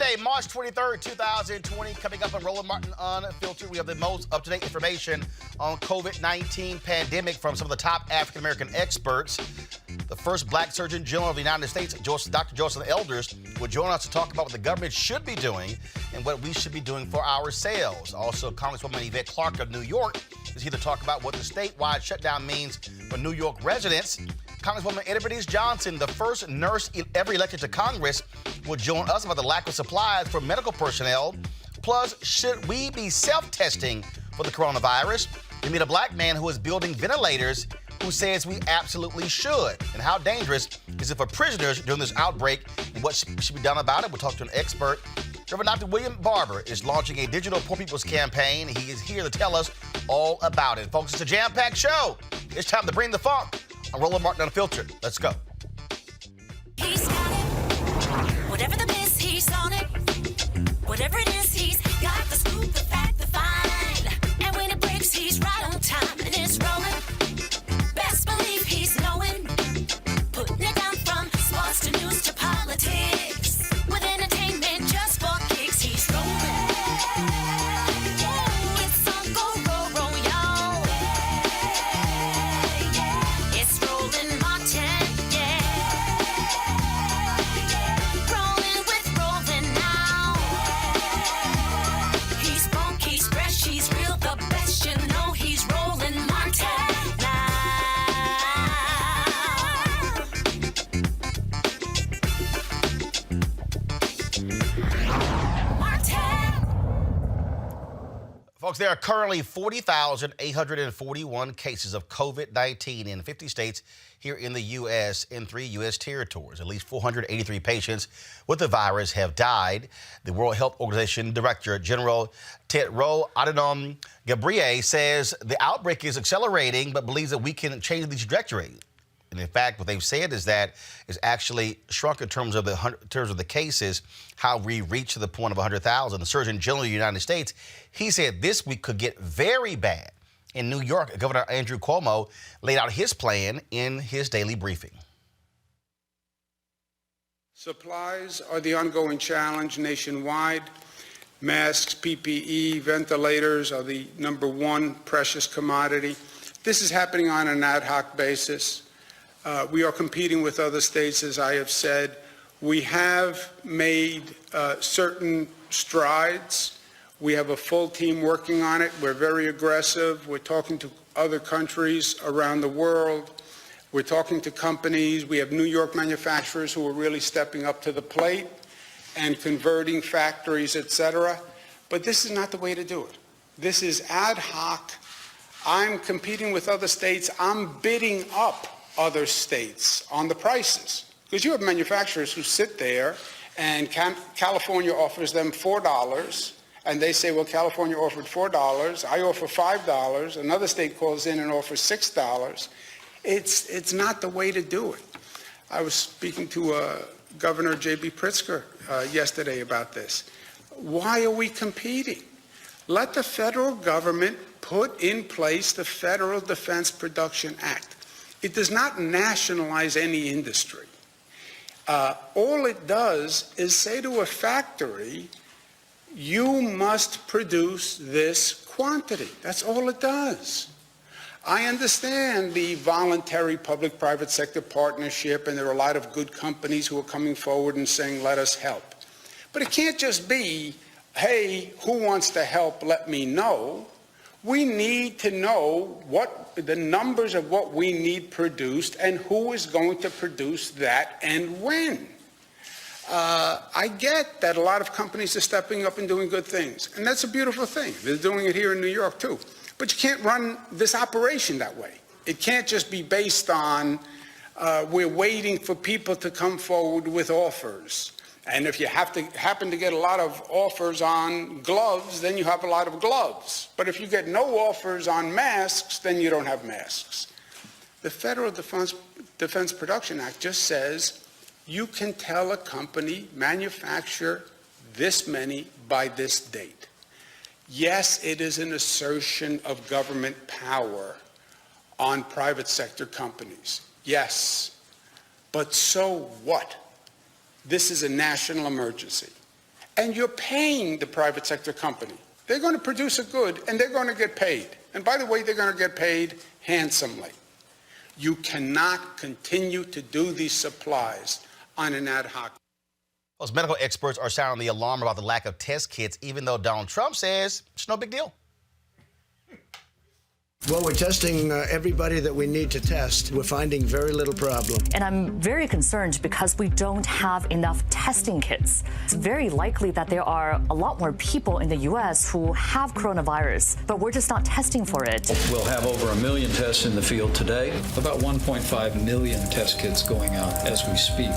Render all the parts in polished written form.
Friday, March 23rd, 2020. Coming up on Roland Martin Unfiltered, we have the most up-to-date information on COVID-19 pandemic from some of the top African-American experts. The first black Surgeon General of the United States, Dr. Joseph Elders, will join us to talk about what the government should be doing and what we should be doing for ourselves. Also, Congresswoman Yvette Clarke of New York is here to talk about what the statewide shutdown means for New York residents. Congresswoman Edith Johnson, the first nurse ever elected to Congress, will join us about the lack of supplies for medical personnel. Plus, should we be self-testing for the coronavirus? We meet a black man who is building ventilators who says we absolutely should. And how dangerous is it for prisoners during this outbreak and what should be done about it? We'll talk to an expert. Reverend Dr. William Barber is launching a digital Poor People's campaign. He is here to tell us all about it. Folks, it's a jam-packed show. It's time to bring the funk. I'm Roland Martin Unfiltered. Let's go. He's got it. Whatever the miss, he's on it. Whatever it is, he's got the scoop, the fact, the find. And when it breaks, he's right on time and it's rolling. Best believe he's knowing. Putting it down from sports to news to politics. With entertainment just for kicks, he's rolling. It's on Go Roll, y'all. It's Roland Martin, rolling with Roland now. He's funk, he's fresh, he's real, the best, you know he's Roland Martin now. Martin. Folks, there are currently 40,841 cases of COVID-19 in 50 states here in the U.S. in 3 U.S. territories. At least 483 patients with the virus have died. The World Health Organization Director General Tedros Adhanom Ghebreyesus says the outbreak is accelerating, but believes that we can change the trajectory. And in fact, what they've said is that it's actually shrunk in terms of the cases, how we reach to the point of 100,000. The Surgeon General of the United States, he said this week could get very bad. In New York, Governor Andrew Cuomo laid out his plan in his daily briefing. Supplies are the ongoing challenge nationwide. Masks, PPE, ventilators are the #1 precious commodity. This is happening on an ad hoc basis. We are competing with other states, as I have said. We have made certain strides. We have a full team working on it. We're very aggressive. We're talking to other countries around the world. We're talking to companies. We have New York manufacturers who are really stepping up to the plate and converting factories, et cetera. But this is not the way to do it. This is ad hoc. I'm competing with other states. I'm bidding up other states on the prices. Because you have manufacturers who sit there and California offers them $4 and they say, well, California offered $4, I offer $5, another state calls in and offers $6. It's not the way to do it. I was speaking to Governor J.B. Pritzker yesterday about this. Why are we competing? Let the federal government put in place the Federal Defense Production Act. It does not nationalize any industry. All it does is say to a factory, you must produce this quantity. That's all it does. I understand the voluntary public-private sector partnership, and there are a lot of good companies who are coming forward and saying, let us help. But it can't just be, hey, who wants to help, let me know. We need to know what the numbers of what we need produced and who is going to produce that and when. I get that a lot of companies are stepping up and doing good things, and that's a beautiful thing. They're doing it here in New York, too. But you can't run this operation that way. It can't just be based on we're waiting for people to come forward with offers. And if you happen to get a lot of offers on gloves, then you have a lot of gloves. But if you get no offers on masks, then you don't have masks. The Federal Defense Production Act just says you can tell a company, manufacture this many by this date. Yes, it is an assertion of government power on private sector companies. Yes. But so what? This is a national emergency. and you're paying the private sector company. They're going to produce a good, and they're going to get paid. And by the way, they're going to get paid handsomely. You cannot continue to do these supplies on an ad hoc. Those medical experts are sounding the alarm about the lack of test kits, even though Donald Trump says it's no big deal. Well, we're testing everybody that we need to test. We're finding very little problem. And I'm very concerned because we don't have enough testing kits. It's very likely that there are a lot more people in the U.S. who have coronavirus, but we're just not testing for it. We'll have over 1 million tests in the field today, about 1.5 million test kits going out as we speak.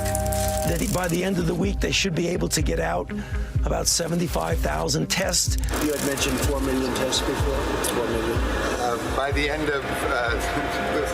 That by the end of the week, they should be able to get out about 75,000 tests. You had mentioned 4 million tests before. 4 million. By the end of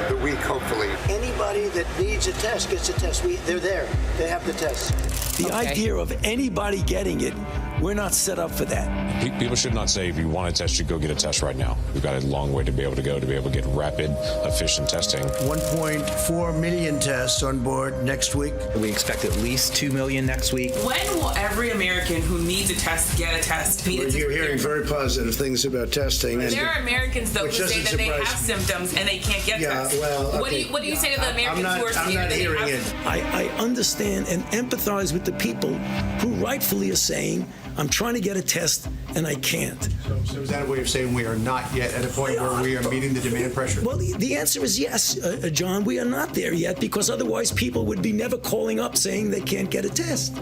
the week, hopefully. Anybody that needs a test gets a test. They're there. They have the test. The idea of anybody getting it, we're not set up for that. People should not say, if you want a test, you go get a test right now. We've got a long way to be able to go to be able to get rapid, efficient testing. 1.4 million tests on board next week. We expect at least 2 million next week. When will every American who needs a test get a test? You're hearing very positive things about testing. There are Americans, though, who say that they have symptoms and they can't get tests. Well, okay. What do you say to the Americans who are I'm not hearing it. I understand and empathize with the people who rightfully are saying, I'm trying to get a test and I can't. So is that a way of saying we are not yet at a point where we are meeting the demand pressure? Well, the answer is yes, John. We are not there yet because otherwise people would be never calling up saying they can't get a test.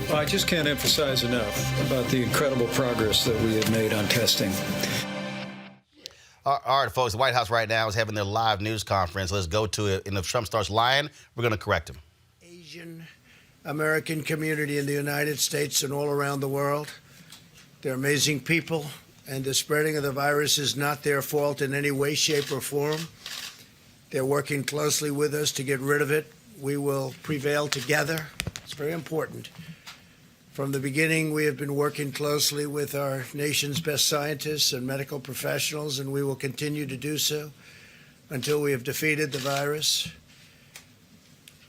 I just can't emphasize enough about the incredible progress that we have made on testing. All right, folks, the White House right now is having their live news conference. Let's go to it. And if Trump starts lying, we're going to correct him. Asian American community in the United States and all around the world. They're amazing people, and the spreading of the virus is not their fault in any way, shape, or form. They're working closely with us to get rid of it. We will prevail together. It's very important. From the beginning, we have been working closely with our nation's best scientists and medical professionals, and we will continue to do so until we have defeated the virus.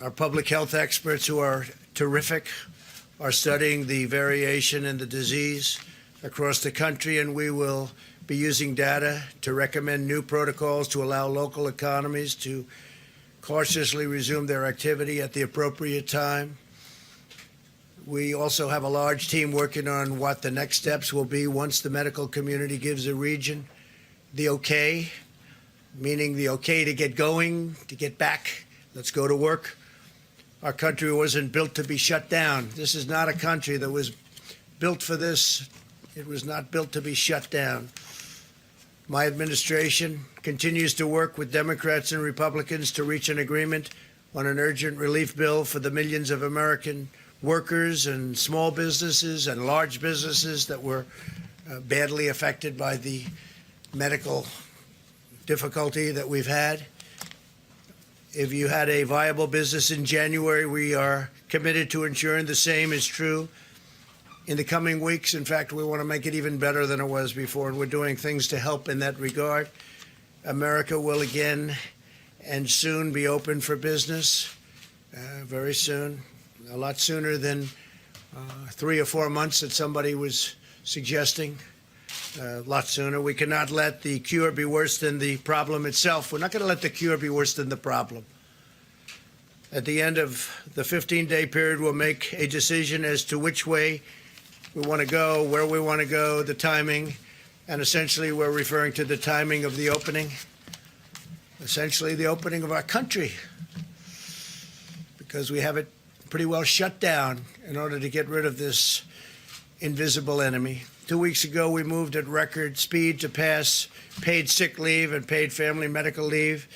Our public health experts, who are terrific, are studying the variation in the disease across the country, and we will be using data to recommend new protocols to allow local economies to cautiously resume their activity at the appropriate time. We also have a large team working on what the next steps will be once the medical community gives a region the okay, meaning the okay to get going, to get back. Let's go to work. Our country wasn't built to be shut down. This is not a country that was built for this. It was not built to be shut down. My administration continues to work with Democrats and Republicans to reach an agreement on an urgent relief bill for the millions of American workers and small businesses and large businesses that were badly affected by the medical difficulty that we've had. If you had a viable business in January, we are committed to ensuring the same is true in the coming weeks. In fact, we want to make it even better than it was before, and we're doing things to help in that regard. America will again and soon be open for business, very soon. A lot sooner than 3 or 4 months that somebody was suggesting. A lot sooner. We cannot let the cure be worse than the problem itself. We're not going to let the cure be worse than the problem. At the end of the 15-day period, we'll make a decision as to which way we want to go, where we want to go, the timing, and essentially we're referring to the timing of the opening, essentially the opening of our country, because we have it pretty well shut down in order to get rid of this invisible enemy. 2 weeks ago, we moved at record speed to pass paid sick leave and paid family medical leave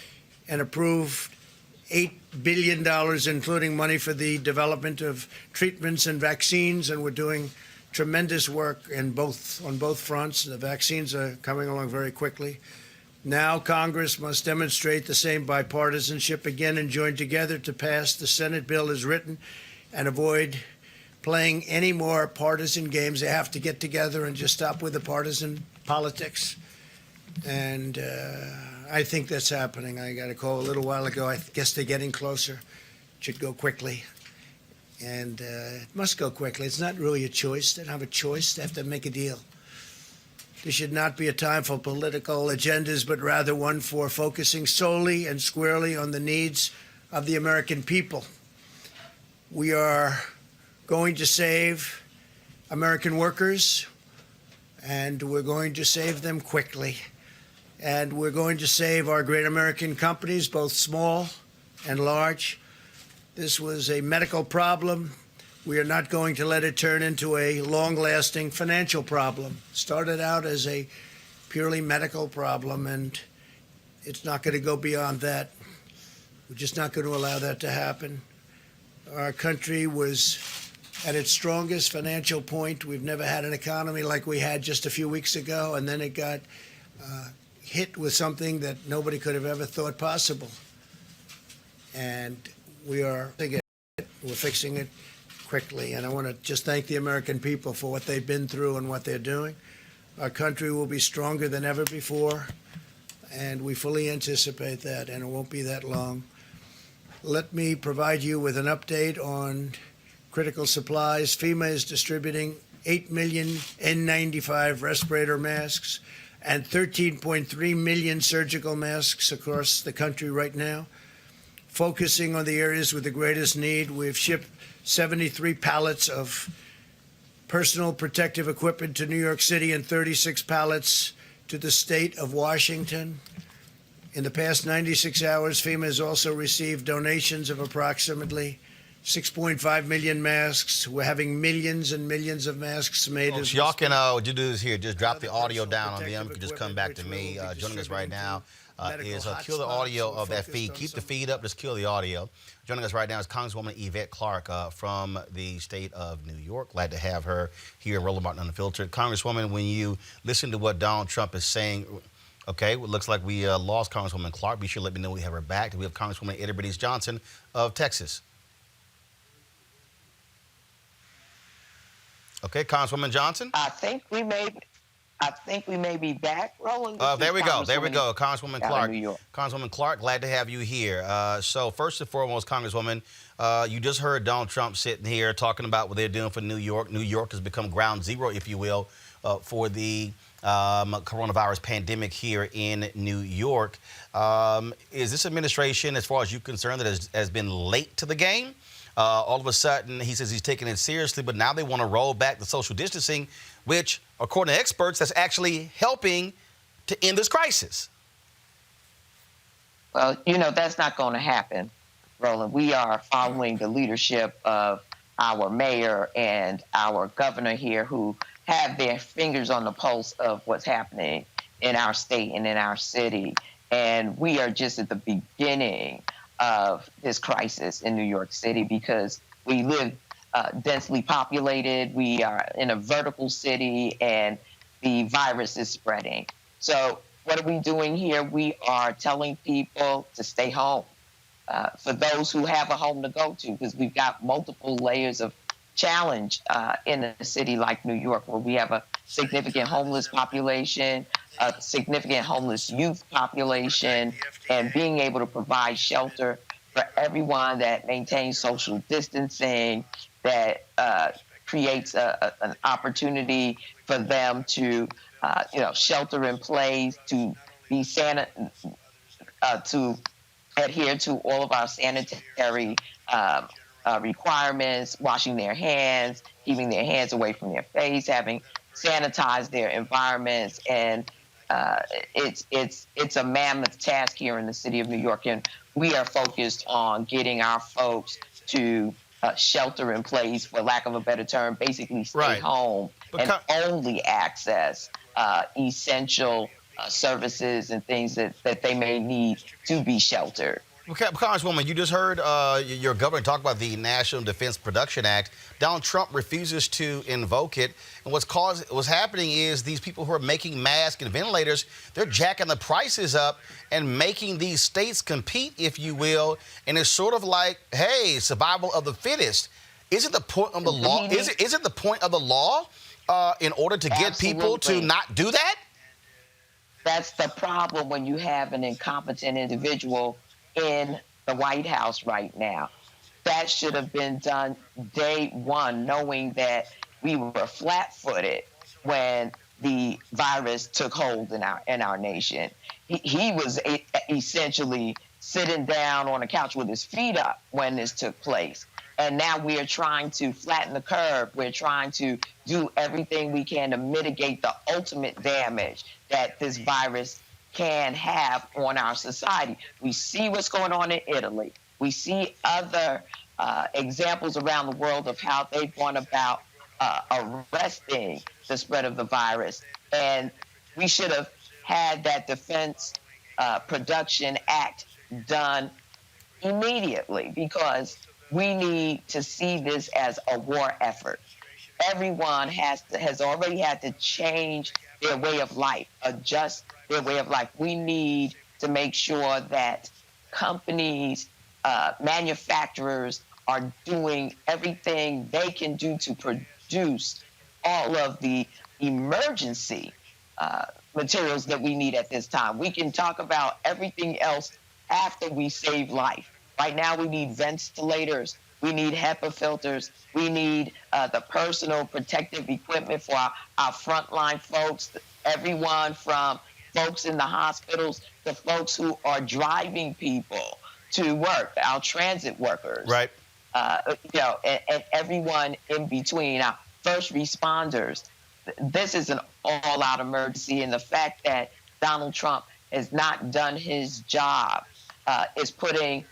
and approved $8 billion, including money for the development of treatments and vaccines, and we're doing tremendous work on both fronts. The vaccines are coming along very quickly. Now Congress must demonstrate the same bipartisanship again and join together to pass the Senate bill as written and avoid playing any more partisan games. They have to get together and just stop with the partisan politics. And I think that's happening. I got a call a little while ago. I guess they're getting closer. should go quickly. And it must go quickly. It's not really a choice. They don't have a choice. They have to make a deal. This should not be a time for political agendas, but rather one for focusing solely and squarely on the needs of the American people. We are going to save American workers, and we're going to save them quickly. And we're going to save our great American companies, both small and large. This was a medical problem. We are not going to let it turn into a long-lasting financial problem. Started out as a purely medical problem, and it's not going to go beyond that. We're just not going to allow that to happen. Our country was at its strongest financial point. We've never had an economy like we had just a few weeks ago, and then it got hit with something that nobody could have ever thought possible. And we're fixing it quickly. And I want to just thank the American people for what they've been through and what they're doing. Our country will be stronger than ever before, and we fully anticipate that, and it won't be that long. Let me provide you with an update on critical supplies. FEMA is distributing 8 million N95 respirator masks and 13.3 million surgical masks across the country right now. Focusing on the areas with the greatest need, we've shipped 73 pallets of personal protective equipment to New York City and 36 pallets to the state of Washington. In the past 96 hours, FEMA has also received donations of approximately 6.5 million masks. We're having millions and millions of masks made. Folks, y'all can do this here. Just drop the audio down on them. You can just come back to me. Joining us right now is kill the audio of that feed. Keep the feed up. Just kill the audio. Joining us right now is Congresswoman Yvette Clarke from the state of New York. Glad to have her here at Roland Martin Unfiltered. Congresswoman, when you listen to what Donald Trump is saying, okay, it looks like we lost Congresswoman Clarke. Be sure to let me know we have her back. We have Congresswoman Eddie Bernice Johnson of Texas. Okay, Congresswoman Johnson. I think we may be back, Roland. There we go. There we go. Congresswoman Clarke. Congresswoman Clarke, glad to have you here. So first and foremost, Congresswoman, you just heard Donald Trump sitting here talking about what they're doing for New York. New York has become ground zero, if you will, for the coronavirus pandemic here in New York. Is this administration, as far as you're concerned, that has been late to the game? All of a sudden, he says he's taking it seriously, but now they want to roll back the social distancing, which, according to experts, that's actually helping to end this crisis. Well, you know, that's not going to happen, Roland. We are following the leadership of our mayor and our governor here, who have their fingers on the pulse of what's happening in our state and in our city. And we are just at the beginning of this crisis in New York City, because we live densely populated. We are in a vertical city, and the virus is spreading. So what are we doing here? We are telling people to stay home for those who have a home to go to, because we've got multiple layers of challenge in a city like New York, where we have a significant homeless population, a significant homeless youth population, and being able to provide shelter for everyone that maintains social distancing, that creates an opportunity for them to, shelter in place, to be to adhere to all of our sanitary requirements, washing their hands, keeping their hands away from their face, having sanitized their environments. And it's a mammoth task here in the city of New York, and we are focused on getting our folks to shelter in place, for lack of a better term, basically stay home and only access essential services and things that they may need to be sheltered. Okay, Congresswoman, you just heard your governor talk about the National Defense Production Act. Donald Trump refuses to invoke it. And what's happening is these people who are making masks and ventilators, they're jacking the prices up and making these states compete, if you will. And it's sort of like, hey, survival of the fittest. Is it the point of the law? Is it the point of the law in order to get people to not do that? That's the problem when you have an incompetent individual in the White House right now. that should have been done day one, knowing that we were flat-footed when the virus took hold in our nation. He was essentially sitting down on a couch with his feet up when this took place. And now we are trying to flatten the curve. We're trying to do everything we can to mitigate the ultimate damage that this virus can have on our society. We see what's going on in Italy. We see other examples around the world of how they've gone about arresting the spread of the virus. And we should have had that Defense Production Act done immediately, because we need to see this as a war effort. Everyone has already had to change their way of life, adjust their way of life. We need to make sure that companies, manufacturers are doing everything they can do to produce all of the emergency materials that we need at this time. We can talk about everything else after we save life. Right now, we need ventilators. We need HEPA filters. We need the personal protective equipment for our frontline folks, everyone from folks in the hospitals to folks who are driving people to work, our transit workers. Right. And everyone in between, our first responders. This is an all-out emergency, and the fact that Donald Trump has not done his job is putting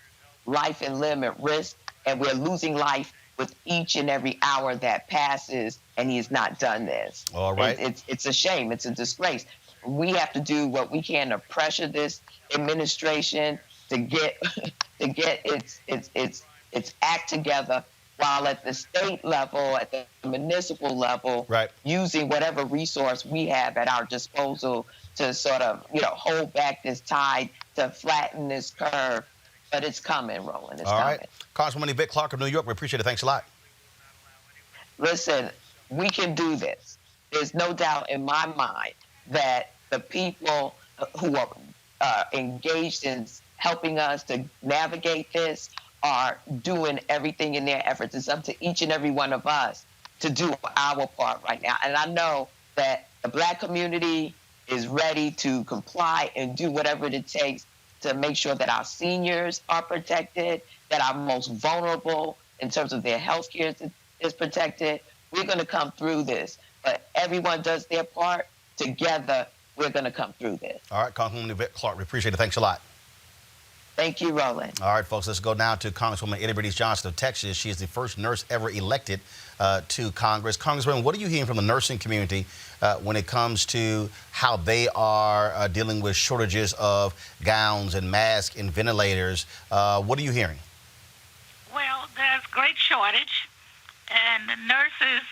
life and limb at risk, and we're losing life with each and every hour that passes, and he has not done this. All right. It's a shame. It's a disgrace. We have to do what we can to pressure this administration to get its act together, while at the state level, at the municipal level, right, using whatever resource we have at our disposal to sort of, hold back this tide, to flatten this curve. But it's coming, Roland. It's All coming. right. Congresswoman Yvette Clarke of New York, we appreciate it. Thanks a lot. Listen, we can do this. There's no doubt in my mind that the people who are engaged in helping us to navigate this are doing everything in their efforts. It's up to each and every one of us to do our part right now. And I know that the Black community is ready to comply and do whatever it takes to make sure that our seniors are protected, that our most vulnerable in terms of their health care is protected. We're going to come through this. But everyone does their part. Together, we're going to come through this. All right, Congresswoman Yvette Clarke, we appreciate it. Thanks a lot. Thank you, Roland. All right, folks, let's go now to Congresswoman Eddie Bernice Johnson of Texas. She is the first nurse ever elected to Congress. Congresswoman, what are you hearing from the nursing community when it comes to how they are dealing with shortages of gowns and masks and ventilators? What are you hearing? Well, there's great shortage, and the nurses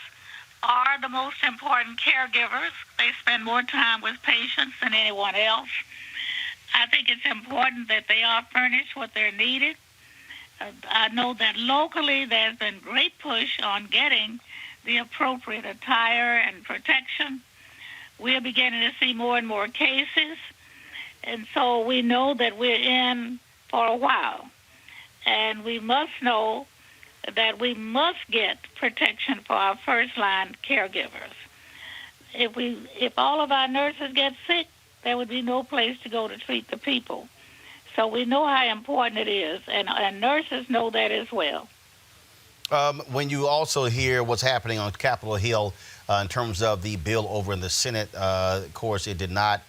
are the most important caregivers. They spend more time with patients than anyone else. I think it's important that they are furnished what they're needed. I know that locally there's been great push on getting the appropriate attire and protection. We're beginning to see more and more cases, and so we know that we're in for a while. And we must know that we must get protection for our first-line caregivers. If all of our nurses get sick, there would be no place to go to treat the people. So we know how important it is, and nurses know that as well. When you also hear what's happening on Capitol Hill in terms of the bill over in the Senate, of course, it did not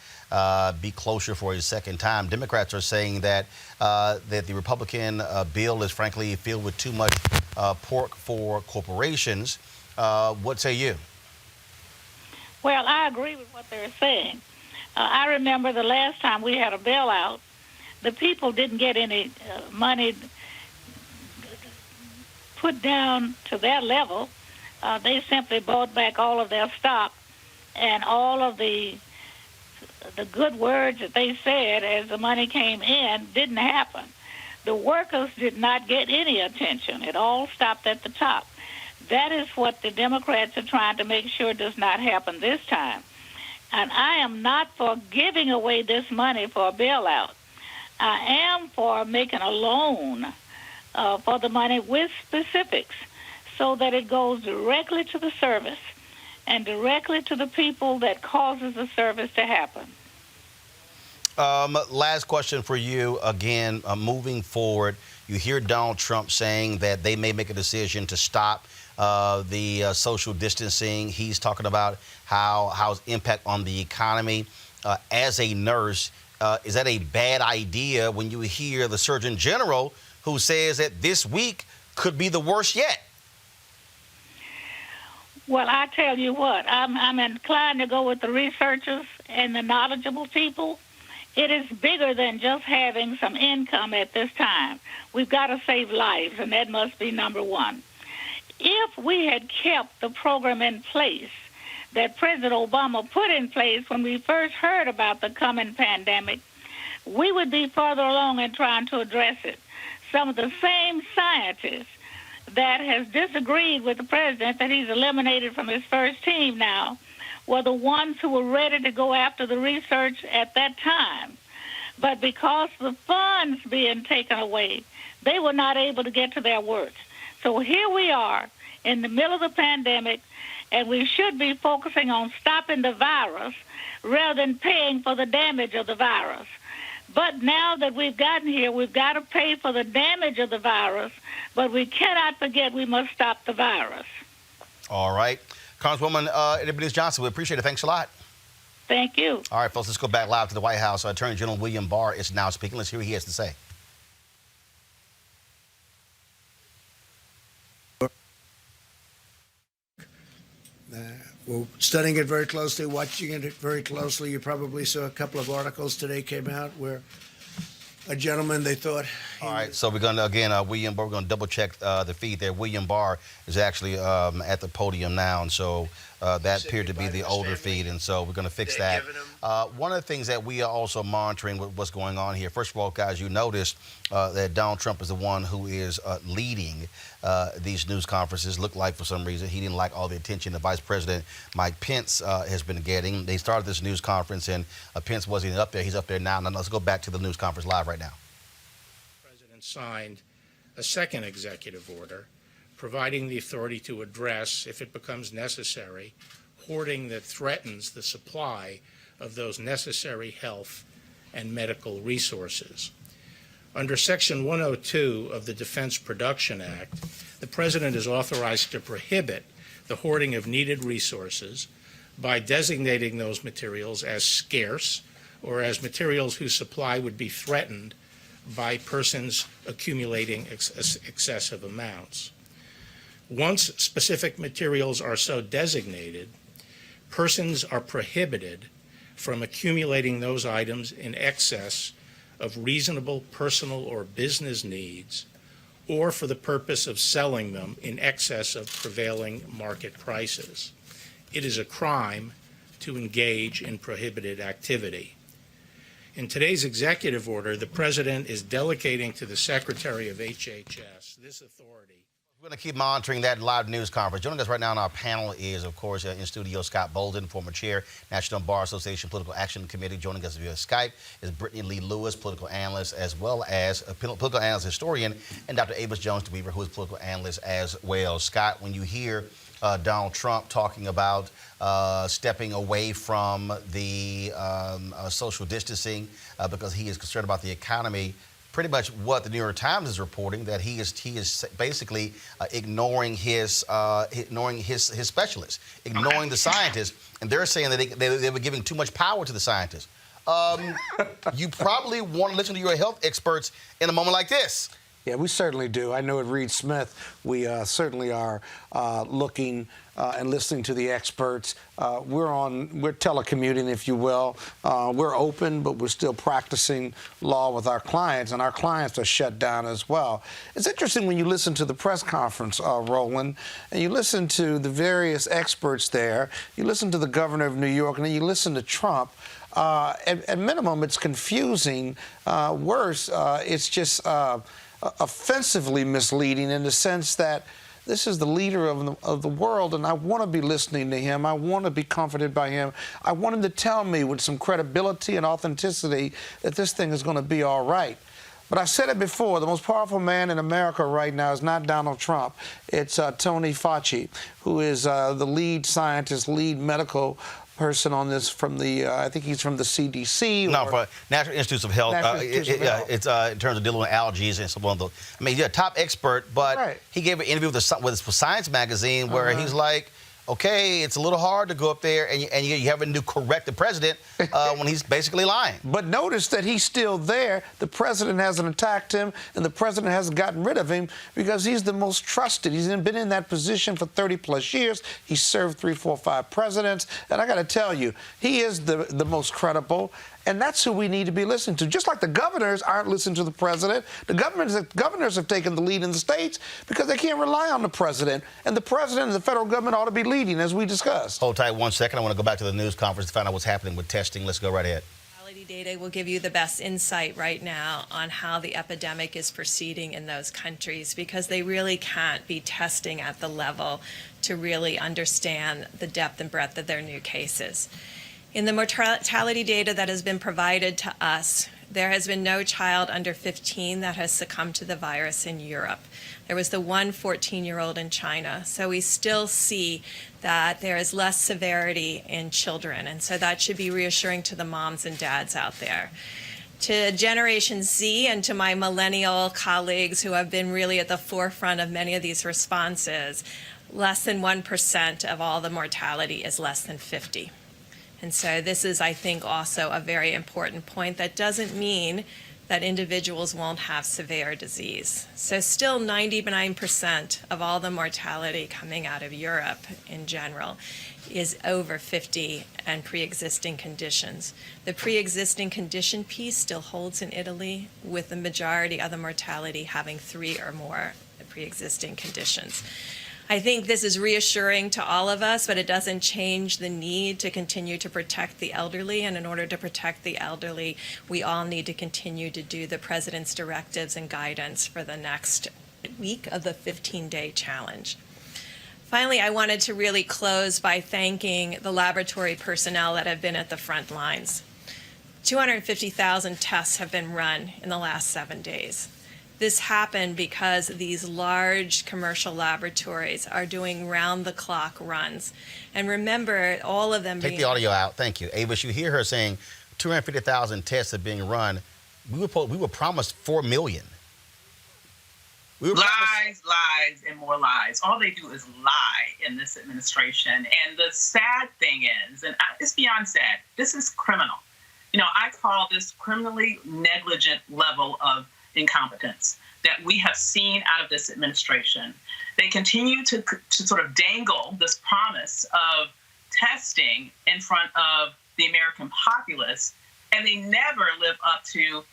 be closer for a second time. Democrats are saying that that the Republican bill is frankly filled with too much pork for corporations. What say you? Well, I agree with what they're saying. I remember the last time we had a bailout, the people didn't get any money put down to their level. They simply bought back all of their stock, and all of the good words that they said as the money came in didn't happen. The workers did not get any attention. It all stopped at the top. That is what the Democrats are trying to make sure does not happen this time. And I am not for giving away this money for a bailout. I am for making a loan for the money with specifics so that it goes directly to the service and directly to the people that causes the service to happen. Last question for you. Again, moving forward, you hear Donald Trump saying that they may make a decision to stop the social distancing. He's talking about how's impact on the economy. As a nurse, is that a bad idea when you hear the Surgeon General who says that this week could be the worst yet? Well, I tell you what, I'm inclined to go with the researchers and the knowledgeable people. It is bigger than just having some income at this time. We've got to save lives, and that must be number one. If we had kept the program in place that President Obama put in place when we first heard about the coming pandemic, we would be further along in trying to address it. Some of the same scientists that has disagreed with the president that he's eliminated from his first team now were the ones who were ready to go after the research at that time. But because the funds being taken away, they were not able to get to their work. So here we are in the middle of the pandemic, and we should be focusing on stopping the virus rather than paying for the damage of the virus. But now that we've gotten here, we've got to pay for the damage of the virus, but we cannot forget we must stop the virus. All right. Congresswoman Eddie Johnson, we appreciate it. Thanks a lot. Thank you. All right, folks, let's go back live to the White House. Attorney General William Barr is now speaking. Let's hear what he has to say. We're studying it very closely, watching it very closely. You probably saw a couple of articles today came out where a gentleman, they thought... All right, so we're going to, again, William Barr, we're going to double-check the feed there. William Barr is actually at the podium now, and so that appeared to be the older feed, and so we're going to fix that. One of the things that we are also monitoring what's going on here, first of all, guys, you noticed that Donald Trump is the one who is leading these news conferences. Looked like for some reason he didn't like all the attention the Vice President Mike Pence has been getting. They started this news conference, and Pence wasn't even up there. He's up there now. Now let's go back to the news conference live right now. Signed a second executive order providing the authority to address, if it becomes necessary, hoarding that threatens the supply of those necessary health and medical resources. Under Section 102 of the Defense Production Act, the President is authorized to prohibit the hoarding of needed resources by designating those materials as scarce or as materials whose supply would be threatened by persons accumulating excessive amounts. Once specific materials are so designated, persons are prohibited from accumulating those items in excess of reasonable personal or business needs, or for the purpose of selling them in excess of prevailing market prices. It is a crime to engage in prohibited activity. In today's executive order, the President is delegating to the Secretary of HHS this authority. We're going to keep monitoring that live news conference. Joining us right now on our panel is, of course, in studio, Scott Bolden, former chair, National Bar Association Political Action Committee. Joining us via Skype is Brittany Lee Lewis, political analyst, as well as a political analyst historian, and Dr. Amos Jones-DeWeaver, who is political analyst as well. Scott, when you hear Donald Trump talking about stepping away from the social distancing because he is concerned about the economy, pretty much what the New York Times is reporting, that he is basically ignoring his specialists, ignoring the scientists, and they're saying that they were giving too much power to the scientists. You probably want to listen to your health experts in a moment like this. Yeah, we certainly do. I know at Reed Smith, we certainly are looking and listening to the experts. We're telecommuting, if you will. We're open, but we're still practicing law with our clients, and our clients are shut down as well. It's interesting when you listen to the press conference, Roland, and you listen to the various experts there, you listen to the governor of New York, and then you listen to Trump. At minimum, it's confusing. Worse, it's just offensively misleading in the sense that this is the leader of the world, and I want to be listening to him. I want to be comforted by him. I want him to tell me with some credibility and authenticity that this thing is going to be all right. But I said it before, the most powerful man in America right now is not Donald Trump. It's Tony Fauci, who is the lead scientist, lead medical person on this from the, I think he's from the CDC. No, for National Institutes of Health. It's in terms of dealing with allergies and so on. I mean, you're a top expert, but he gave an interview with Science magazine where he's like, okay, it's a little hard to go up there and you having to correct the president when he's basically lying. But notice that he's still there. The president hasn't attacked him, and the president hasn't gotten rid of him because he's the most trusted. He's been in that position for 30-plus years. He's served 3, 4, 5 presidents. And I got to tell you, he is the most credible. And that's who we need to be listening to. Just like the governors aren't listening to the president, the governors have taken the lead in the states because they can't rely on the president. And the president and the federal government ought to be leading, as we discussed. Hold tight 1 second. I want to go back to the news conference to find out what's happening with testing. Let's go right ahead. Data will give you the best insight right now on how the epidemic is proceeding in those countries, because they really can't be testing at the level to really understand the depth and breadth of their new cases. In the mortality data that has been provided to us, there has been no child under 15 that has succumbed to the virus in Europe. There was the one 14-year-old in China. So we still see that there is less severity in children. And so that should be reassuring to the moms and dads out there. To Generation Z and to my millennial colleagues who have been really at the forefront of many of these responses, less than 1% of all the mortality is less than 50. And so this is, I think, also a very important point. That doesn't mean that individuals won't have severe disease. So still 99% of all the mortality coming out of Europe in general is over 50 and pre-existing conditions. The pre-existing condition piece still holds in Italy, with the majority of the mortality having 3 or more pre-existing conditions. I think this is reassuring to all of us, but it doesn't change the need to continue to protect the elderly. And in order to protect the elderly, we all need to continue to do the president's directives and guidance for the next week of the 15-day challenge. Finally, I wanted to really close by thanking the laboratory personnel that have been at the front lines. 250,000 tests have been run in the last 7 days. This happened because these large commercial laboratories are doing round-the-clock runs. And remember, all of them Take the audio out. Thank you. Avis, you hear her saying 250,000 tests are being run. We were promised 4 million. Lies, and more lies. All they do is lie in this administration. And the sad thing is, and it's beyond sad, this is criminal. You know, I call this criminally negligent level of incompetence that we have seen out of this administration. They continue to sort of dangle this promise of testing in front of the American populace, and they never live up to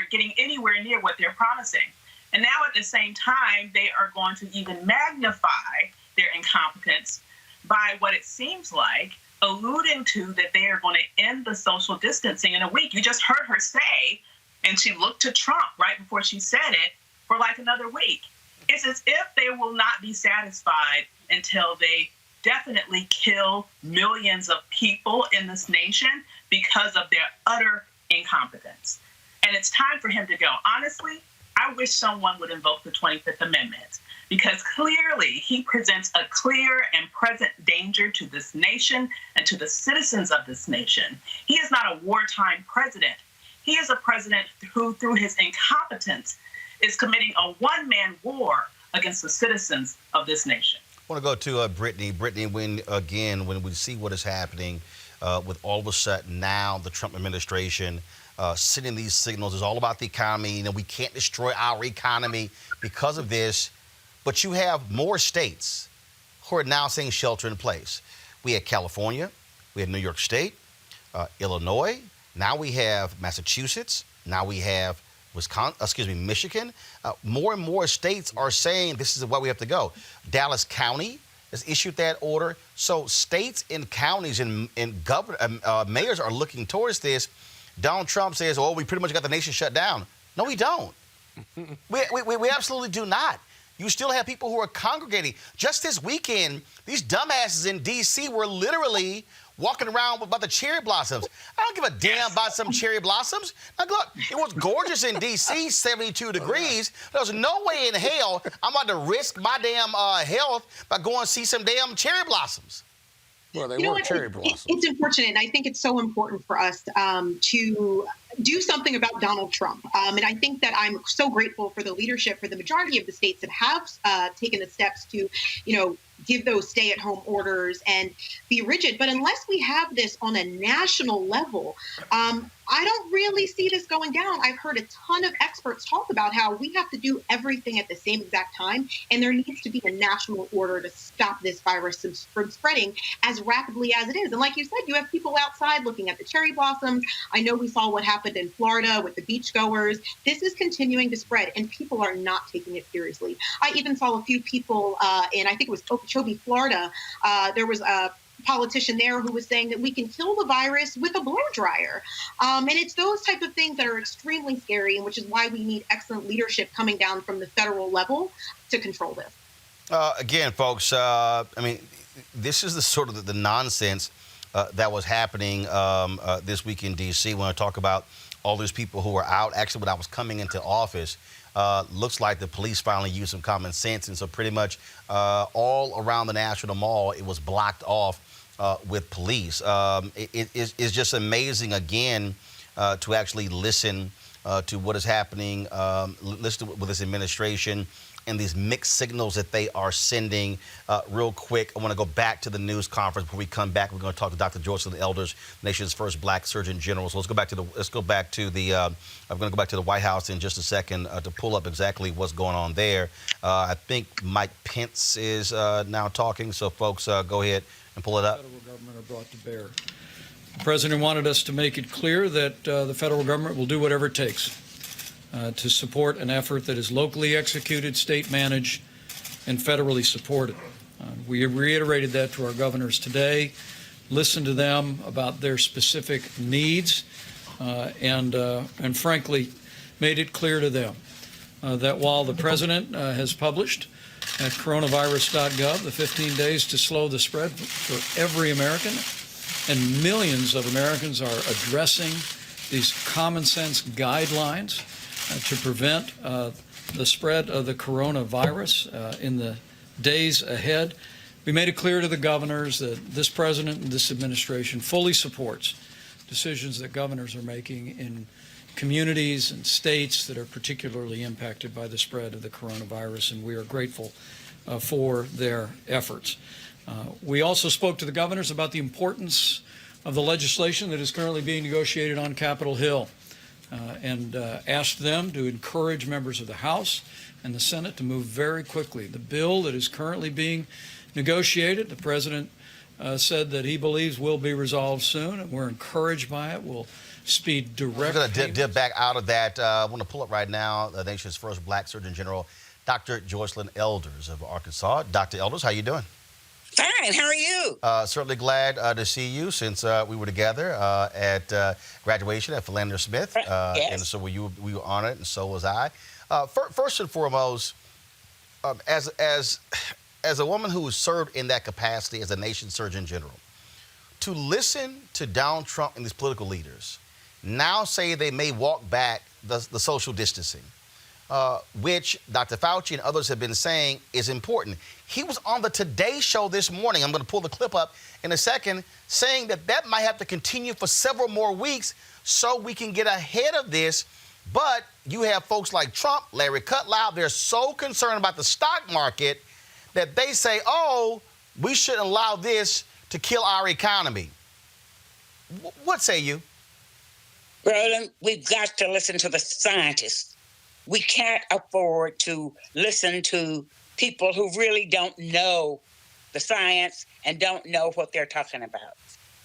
getting anywhere near what they're promising. And now at the same time, they are going to even magnify their incompetence by what it seems like alluding to that they are going to end the social distancing in a week. You just heard her say, and she looked to Trump right before she said it, for like another week. It's as if they will not be satisfied until they definitely kill millions of people in this nation because of their utter incompetence. And it's time for him to go. Honestly, I wish someone would invoke the 25th Amendment, because clearly he presents a clear and present danger to this nation and to the citizens of this nation. He is not a wartime president. He is a president who, through his incompetence, is committing a one-man war against the citizens of this nation. I want to go to Brittany. Brittany, when we see what is happening with all of a sudden now the Trump administration sending these signals, it's all about the economy. You know, we can't destroy our economy because of this. But you have more states who are now saying shelter in place. We had California, we had New York State, Illinois. Now we have Massachusetts. Now we have Michigan. More and more states are saying this is where we have to go. Dallas County has issued that order. So states and counties and mayors are looking towards this. Donald Trump says, "Oh, we pretty much got the nation shut down." No, we don't. we absolutely do not. You still have people who are congregating. Just this weekend, these dumbasses in D.C. were literally walking around about the cherry blossoms. I don't give a damn about some cherry blossoms. Now, look, it was gorgeous in D.C., 72 degrees. There's no way in hell I'm about to risk my damn health by going to see some damn cherry blossoms. Well, they were cherry blossoms. It's unfortunate, and I think it's so important for us to do something about Donald Trump. And I think that I'm so grateful for the leadership for the majority of the states that have taken the steps to, give those stay-at-home orders and be rigid. But unless we have this on a national level, I don't really see this going down. I've heard a ton of experts talk about how we have to do everything at the same exact time, and there needs to be a national order to stop this virus from spreading as rapidly as it is. And like you said, you have people outside looking at the cherry blossoms. I know we saw what happened in Florida with the beachgoers. This is continuing to spread, and people are not taking it seriously. I even saw a few people in, I think it was Okeechobee, Florida. There was a politician there who was saying that we can kill the virus with a blow dryer. And it's those type of things that are extremely scary, and which is why we need excellent leadership coming down from the federal level to control this. Again, folks, this is the sort of the nonsense that was happening this week in D.C. when I talk about all these people who were out. Actually, when I was coming into office, looks like the police finally used some common sense. And so pretty much all around the National Mall, it was blocked off with police. It's just amazing, again, to actually listen to what is happening, listen with this administration and these mixed signals that they are sending. Real quick, I want to go back to the news conference. Before we come back, we're going to talk to Dr. Joycelyn Elders, nation's first Black Surgeon General. So I'm going to go back to the White House in just a second to pull up exactly what's going on there. I think Mike Pence is now talking. So folks, go ahead and pull it up. The federal government are brought to bear. The president wanted us to make it clear that the federal government will do whatever it takes to support an effort that is locally executed, state managed, and federally supported. We reiterated that to our governors today, listened to them about their specific needs, and frankly, made it clear to them that while the president has published at coronavirus.gov the 15 days to slow the spread for every American, and millions of Americans are addressing these common sense guidelines to prevent the spread of the coronavirus in the days ahead. We made it clear to the governors that this president and this administration fully supports decisions that governors are making in communities and states that are particularly impacted by the spread of the coronavirus, and we are grateful for their efforts. We also spoke to the governors about the importance of the legislation that is currently being negotiated on Capitol Hill. And asked them to encourage members of the House and the Senate to move very quickly. The bill that is currently being negotiated, the president said that he believes will be resolved soon, and we're encouraged by it. We'll speed direct. We're going to dip back out of that. I want to pull up right now the nation's first Black Surgeon General, Dr. Joycelyn Elders of Arkansas. Dr. Elders, how you doing? Fine. How are you? Certainly glad to see you since we were together at graduation at Philander Smith. Yes. And so we were honored, and so was I. First and foremost, as a woman who has served in that capacity as a nation's Surgeon General, to listen to Donald Trump and these political leaders now say they may walk back the social distancing, which Dr. Fauci and others have been saying is important. He was on the Today Show this morning, I'm going to pull the clip up in a second, saying that might have to continue for several more weeks so we can get ahead of this. But you have folks like Trump, Larry Kudlow, they're so concerned about the stock market that they say, oh, we shouldn't allow this to kill our economy. What say you? Roland, we've got to listen to the scientists. We can't afford to listen to people who really don't know the science and don't know what they're talking about.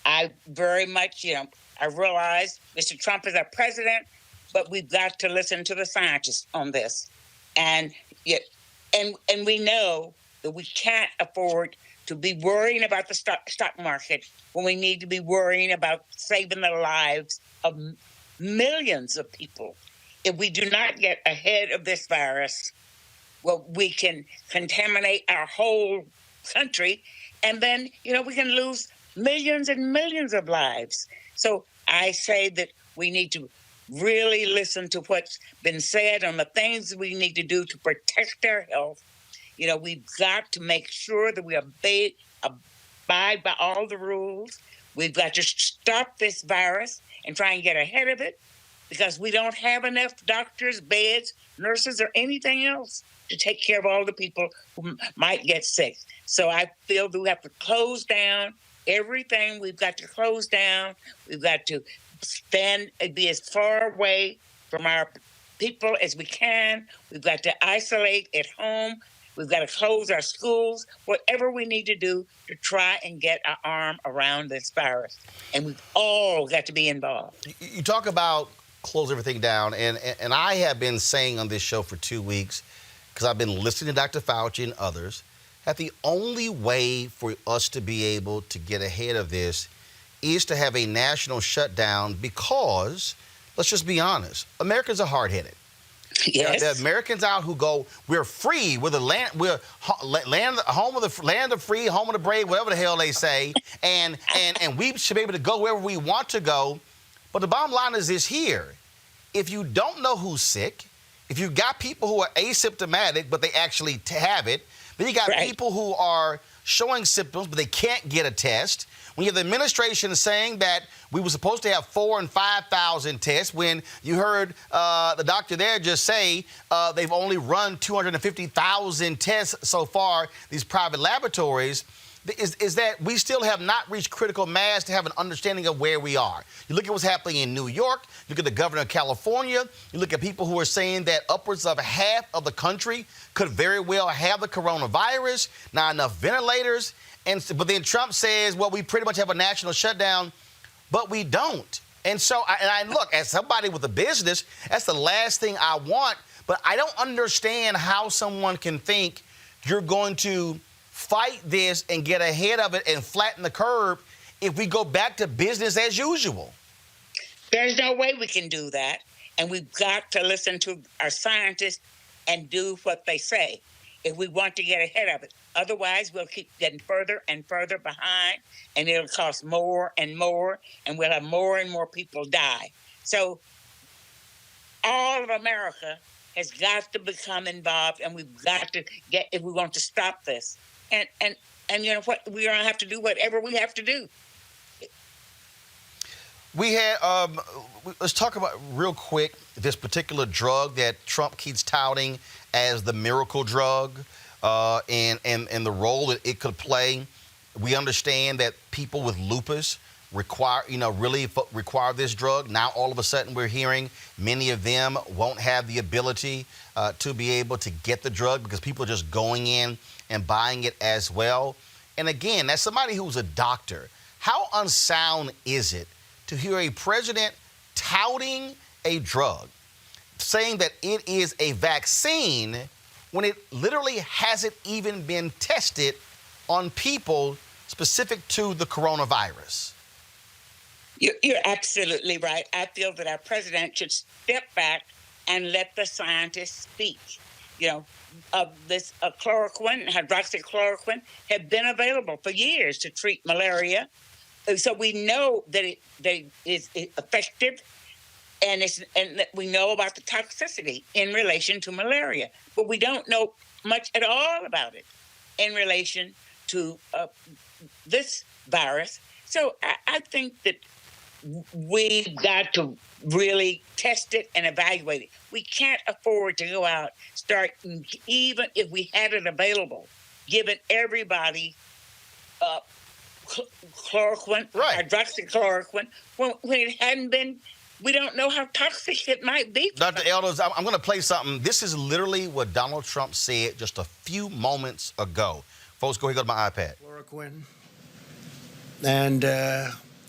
I very much, I realize Mr. Trump is our president, but we've got to listen to the scientists on this. And we know that we can't afford to be worrying about the stock market when we need to be worrying about saving the lives of millions of people. If we do not get ahead of this virus, well, we can contaminate our whole country, and then, we can lose millions and millions of lives. So I say that we need to really listen to what's been said on the things we need to do to protect our health. You know, we've got to make sure that we abide by all the rules. We've got to stop this virus and try and get ahead of it, because we don't have enough doctors, beds, nurses, or anything else to take care of all the people who might get sick. So I feel that we have to close down everything. We've got to close down. We've got to be as far away from our people as we can. We've got to isolate at home. We've got to close our schools, whatever we need to do to try and get our arm around this virus. And we've all got to be involved. You talk about close everything down, and I have been saying on this show for 2 weeks, because I've been listening to Dr. Fauci and others, that the only way for us to be able to get ahead of this is to have a national shutdown, because, let's just be honest, Americans are hard-headed. Yes. There are Americans out who go, we're free, we're the land, we're home of the land of free, home of the brave, whatever the hell they say, and we should be able to go wherever we want to go. But the bottom line is this here: if you don't know who's sick, if you've got people who are asymptomatic but they actually have it, then you got people who are showing symptoms but they can't get a test. When you have the administration saying that we were supposed to have 4,000 and 5,000 tests, when you heard the doctor there just say they've only run 250,000 tests so far, these private laboratories, is that we still have not reached critical mass to have an understanding of where we are. You look at what's happening in New York, you look at the governor of California, you look at people who are saying that upwards of half of the country could very well have the coronavirus, not enough ventilators. But then Trump says, well, we pretty much have a national shutdown, but we don't. And so, I look, as somebody with a business, that's the last thing I want. But I don't understand how someone can think you're going to fight this and get ahead of it and flatten the curve if we go back to business as usual. There's no way we can do that. And we've got to listen to our scientists and do what they say if we want to get ahead of it. Otherwise, we'll keep getting further and further behind, and it'll cost more and more, and we'll have more and more people die. So all of America has got to become involved, and we've got to get, if we want to stop this. And you know what? We're going to have to do whatever we have to do. We had, let's talk about real quick this particular drug that Trump keeps touting as the miracle drug, and the role that it could play. We understand that people with lupus really require this drug. Now, all of a sudden, we're hearing many of them won't have the ability to be able to get the drug because people are just going in and buying it as well. And again, that's somebody who's a doctor. How unsound is it to hear a president touting a drug, saying that it is a vaccine when it literally hasn't even been tested on people specific to the coronavirus? You're absolutely right. I feel that our president should step back and let the scientists speak. You know, this chloroquine, hydroxychloroquine, have been available for years to treat malaria. So we know that it is effective, and that we know about the toxicity in relation to malaria, but we don't know much at all about it in relation to this virus. So I think that we've got to really test it and evaluate it. We can't afford to go out, even if we had it available, giving everybody chloroquine, hydroxychloroquine, when it hadn't been. We don't know how toxic it might be. Dr. Elders, I'm going to play something. This is literally what Donald Trump said just a few moments ago. Folks, go ahead and go to my iPad. Chloroquine. And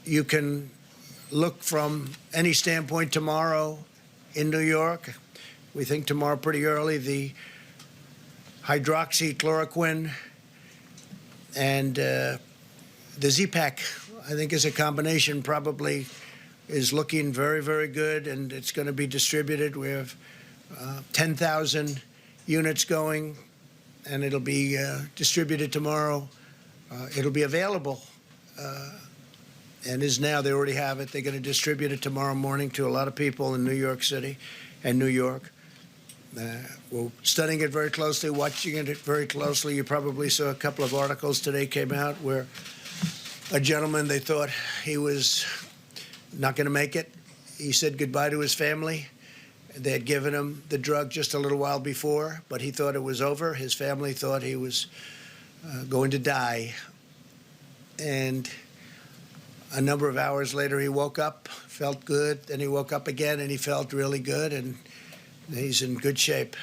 you can look from any standpoint tomorrow in New York. We think tomorrow pretty early, the hydroxychloroquine and the Z-Pak, I think, is a combination, probably is looking very, very good, and it's going to be distributed. We have 10,000 units going, and it'll be distributed tomorrow. It'll be available and is now. They already have it. They're going to distribute it tomorrow morning to a lot of people in New York City and New York. We're studying it very closely, watching it very closely. You probably saw a couple of articles today came out where a gentleman, they thought he was not going to make it. He said goodbye to his family. They had given him the drug just a little while before, but he thought it was over. His family thought he was going to die. And a number of hours later, he woke up, felt good. Then he woke up again, and he felt really good, and he's in good shape.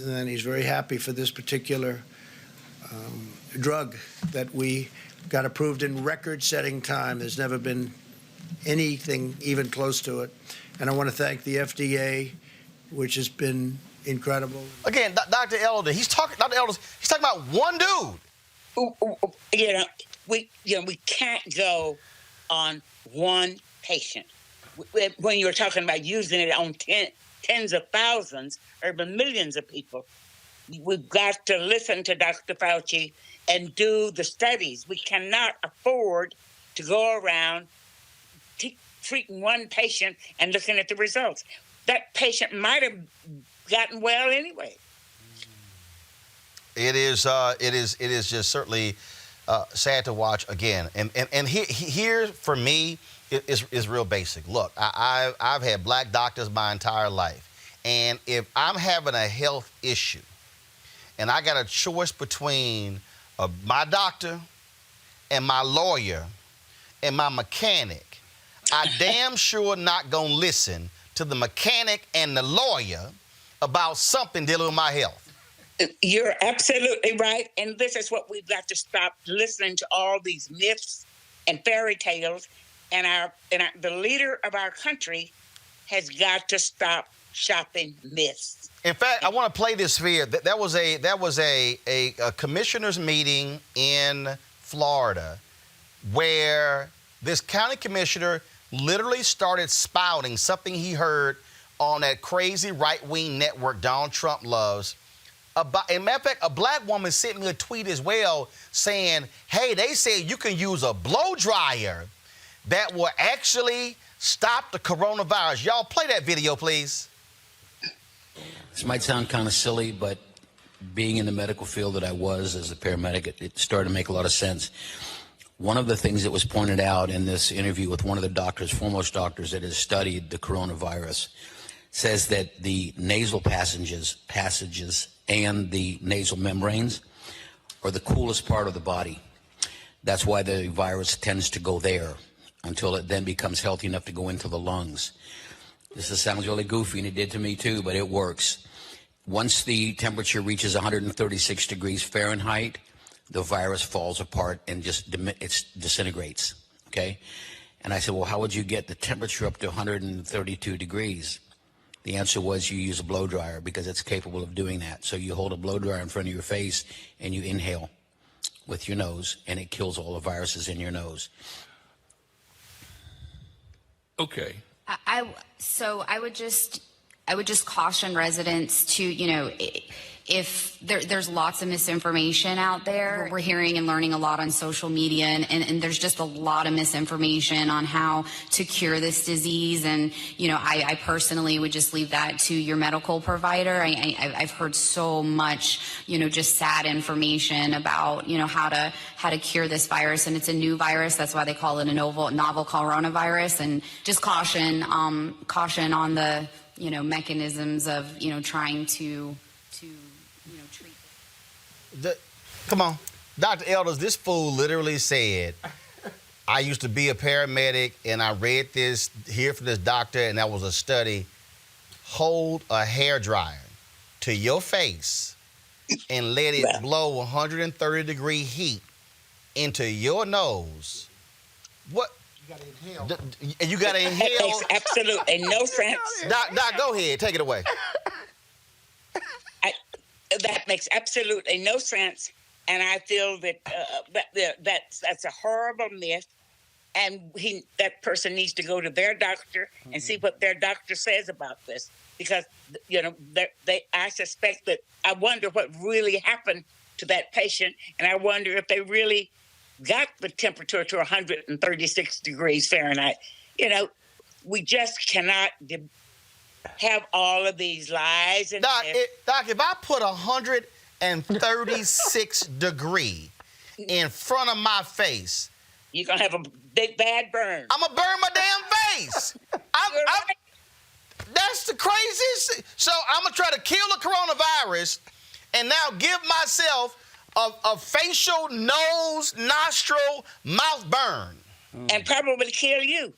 And he's very happy for this particular drug that we got approved in record-setting time. There's never been anything even close to it. And I want to thank the FDA, which has been incredible. Again, Dr. Elder, he's talking about one dude. We can't go on one patient. When you're talking about using it on tens of thousands or even millions of people, we've got to listen to Dr. Fauci and do the studies. We cannot afford to go around treating one patient and looking at the results. That patient might have gotten well anyway. It is just certainly sad to watch again. And here for me is real basic. Look, I've had black doctors my entire life, and if I'm having a health issue, and I got a choice between my doctor and my lawyer and my mechanic, I damn sure not gonna listen to the mechanic and the lawyer about something dealing with my health. You're absolutely right. And this is what we've got to stop listening to all these myths and fairy tales. And the leader of our country has got to stop shopping myths. In fact, I want to play this for you. That was a commissioner's meeting in Florida where this county commissioner literally started spouting something he heard on that crazy right-wing network Donald Trump loves. As a matter of fact, a black woman sent me a tweet as well saying, hey, they say you can use a blow dryer that will actually stop the coronavirus. Y'all play that video, please. This might sound kind of silly, but being in the medical field that I was as a paramedic, it started to make a lot of sense. One of the things that was pointed out in this interview with one of the doctors, foremost doctors that has studied the coronavirus, says that the nasal passages and the nasal membranes are the coolest part of the body. That's why the virus tends to go there until it then becomes healthy enough to go into the lungs. This sounds really goofy, and it did to me too, but it works. Once the temperature reaches 136 degrees Fahrenheit, the virus falls apart and just disintegrates, okay? And I said, well, how would you get the temperature up to 132 degrees? The answer was you use a blow dryer because it's capable of doing that. So you hold a blow dryer in front of your face and you inhale with your nose, and it kills all the viruses in your nose. Okay. So I would just caution residents to, if there's lots of misinformation out there. We're hearing and learning a lot on social media, and there's just a lot of misinformation on how to cure this disease. And, I personally would just leave that to your medical provider. I've heard so much, just sad information about, how to cure this virus. And it's a new virus. That's why they call it a novel coronavirus. And just caution on the, mechanisms of, trying to treat. Come on. Dr. Elders, this fool literally said, I used to be a paramedic and I read this here from this doctor, and that was a study. Hold a hairdryer to your face and let it blow 130 degree heat into your nose. What? You got to inhale. And you got to inhale. It makes absolutely no sense. Doc, go ahead. Take it away. That makes absolutely no sense, and I feel that that's a horrible myth, and that person needs to go to their doctor and see what their doctor says about this, because I suspect that I wonder what really happened to that patient, and I wonder if they really got the temperature to 136 degrees Fahrenheit. You know, we just cannot have all of these lies. And Doc, if I put 136 degree in front of my face, you're going to have a big bad burn. I'm going to burn my damn face. That's the craziest. So I'm going to try to kill the coronavirus and now give myself a facial, nose, nostril, mouth burn. And probably kill you.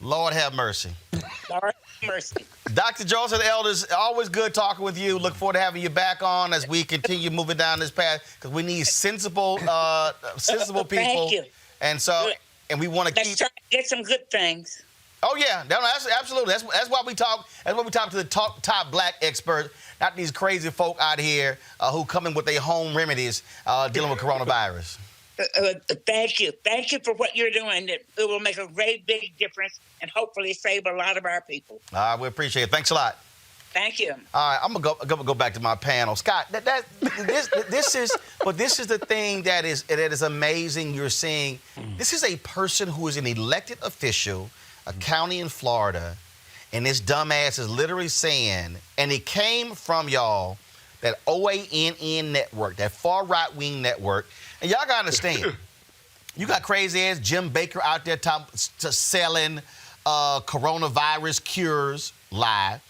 Lord have mercy. Lord have mercy. Dr. Joseph Elders, always good talking with you. Look forward to having you back on as we continue moving down this path because we need sensible people. Thank you. And so, and we want to Let's try to get some good things. Oh yeah, that's absolutely. That's why we talk. That's why we talk to the top black experts, not these crazy folk out here who come in with their home remedies dealing with coronavirus. Thank you for what you're doing. It will make a great big difference and hopefully save a lot of our people. We appreciate it. Thanks a lot. Thank you. All right, I'm gonna go back to my panel. Scott, this is the thing that is amazing. You're seeing this is a person who is an elected official, a county in Florida, and this dumbass is literally saying, and it came from y'all, that OANN network, that far right wing network, and y'all gotta understand, you got crazy ass Jim Baker out there selling coronavirus cures live.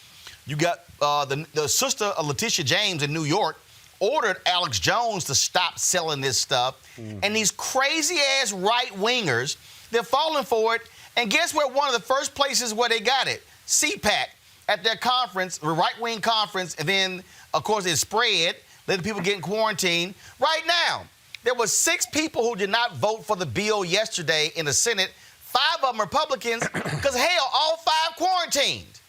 You got the sister of Letitia James in New York ordered Alex Jones to stop selling this stuff. And these crazy-ass right-wingers, they're falling for it. And guess where one of the first places where they got it? CPAC at their conference, the right-wing conference, and then, of course, it spread, letting people get in quarantine. Right now, there were 6 people who did not vote for the bill yesterday in the Senate. 5 of them Republicans, because, hell, all 5 quarantined.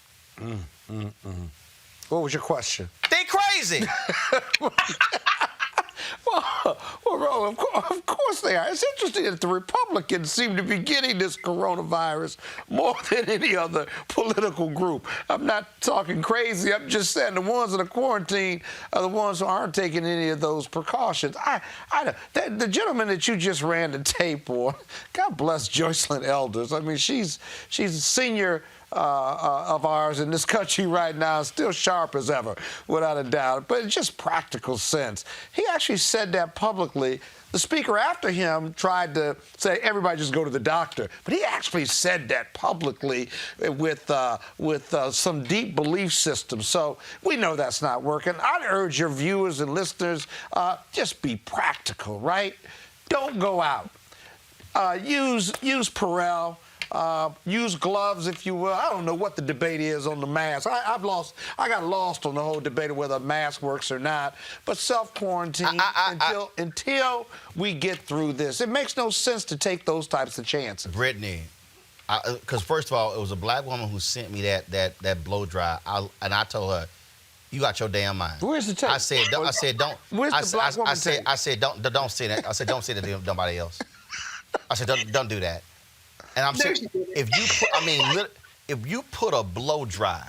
What was your question? They crazy. Well, Roland, of course they are. It's interesting that the Republicans seem to be getting this coronavirus more than any other political group. I'm not talking crazy. I'm just saying the ones that are quarantined are the ones who aren't taking any of those precautions. The gentleman that you just ran the tape on, God bless Joycelyn Elders. I mean, she's a senior of ours in this country right now, still sharp as ever, without a doubt. But it's just practical sense. He actually said that publicly. The speaker after him tried to say, everybody just go to the doctor. But he actually said that publicly with some deep belief system. So we know that's not working. I'd urge your viewers and listeners, just be practical, right? Don't go out. Use Perel. Use gloves, if you will. I don't know what the debate is on the mask. I got lost on the whole debate of whether a mask works or not. But self-quarantine until we get through this. It makes no sense to take those types of chances. Brittany, because first of all, it was a black woman who sent me that blow dry, and I told her, "You got your damn mind." Where's the tape? I said, don't. Where's the black woman tape? I said, don't say that. I said, don't say that to nobody else. I said, don't do that. And I'm saying, if you put a blow dry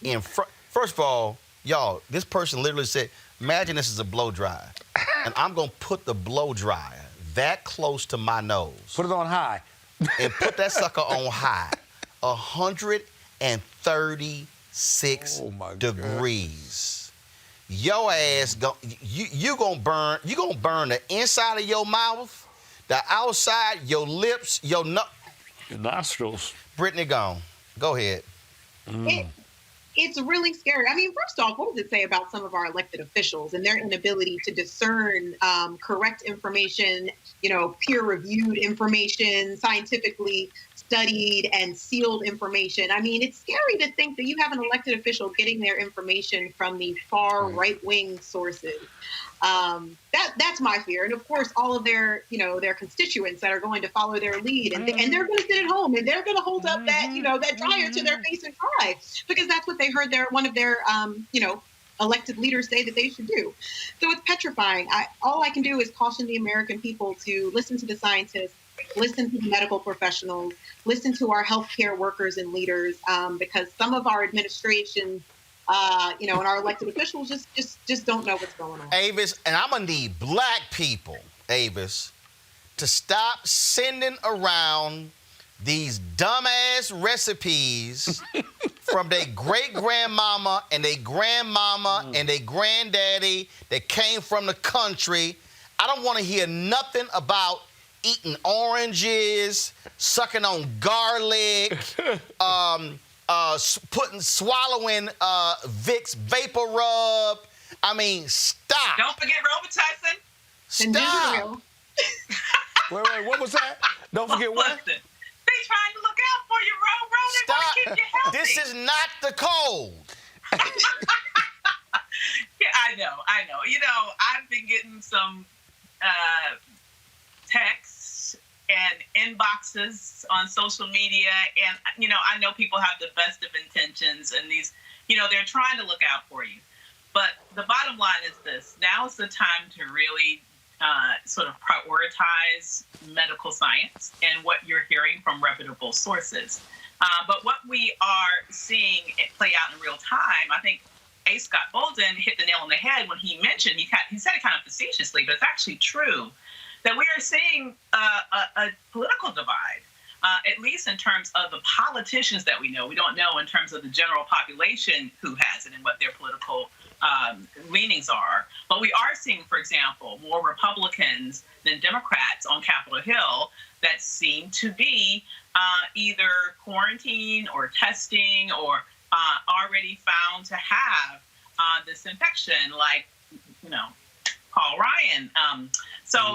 in front, first of all, y'all, this person literally said, imagine this is a blow dry, and I'm gonna put the blow dryer that close to my nose. Put it on high. And put that sucker on high, 136 degrees. Your ass, you gonna burn the inside of your mouth, the outside, your lips, your nostrils. Brittany, go ahead. It's really scary. I mean, first off, what does it say about some of our elected officials and their inability to discern correct information, peer-reviewed information, scientifically studied and sealed information? I mean, it's scary to think that you have an elected official getting their information from the far right-wing sources. That's my fear. And of course, all of their constituents that are going to follow their lead and they're going to sit at home and they're going to hold up that dryer to their face and cry because that's what they heard one of their elected leaders say that they should do. So it's petrifying. All I can do is caution the American people to listen to the scientists, listen to the medical professionals, listen to our healthcare workers and leaders, because some of our administration, and our elected officials just don't know what's going on. Avis, and I'm gonna need black people Avis, to stop sending around these dumbass recipes from their great-grandmama and their grandmama and their granddaddy that came from the country. I don't want to hear nothing about eating oranges, sucking on garlic, swallowing Vicks Vapor Rub. I mean, stop. Don't forget Robitussin. Stop. Wait, what was that? Don't forget what? Listen, they trying to look out for you, Roland. They want to keep you healthy. This is not the cold. Yeah, I know. You know, I've been getting some texts and inboxes on social media, and, you know, I know people have the best of intentions, and these, you know, they're trying to look out for you. But the bottom line is this. Now is the time to really sort of prioritize medical science and what you're hearing from reputable sources. But what we are seeing it play out in real time, I think A. Scott Bolden hit the nail on the head when he mentioned, he said it kind of facetiously, but it's actually true, that we are seeing a political divide, at least in terms of the politicians that we know. We don't know in terms of the general population who has it and what their political leanings are. But we are seeing, for example, more Republicans than Democrats on Capitol Hill that seem to be either quarantined or testing or already found to have this infection, like, you know, Paul Ryan.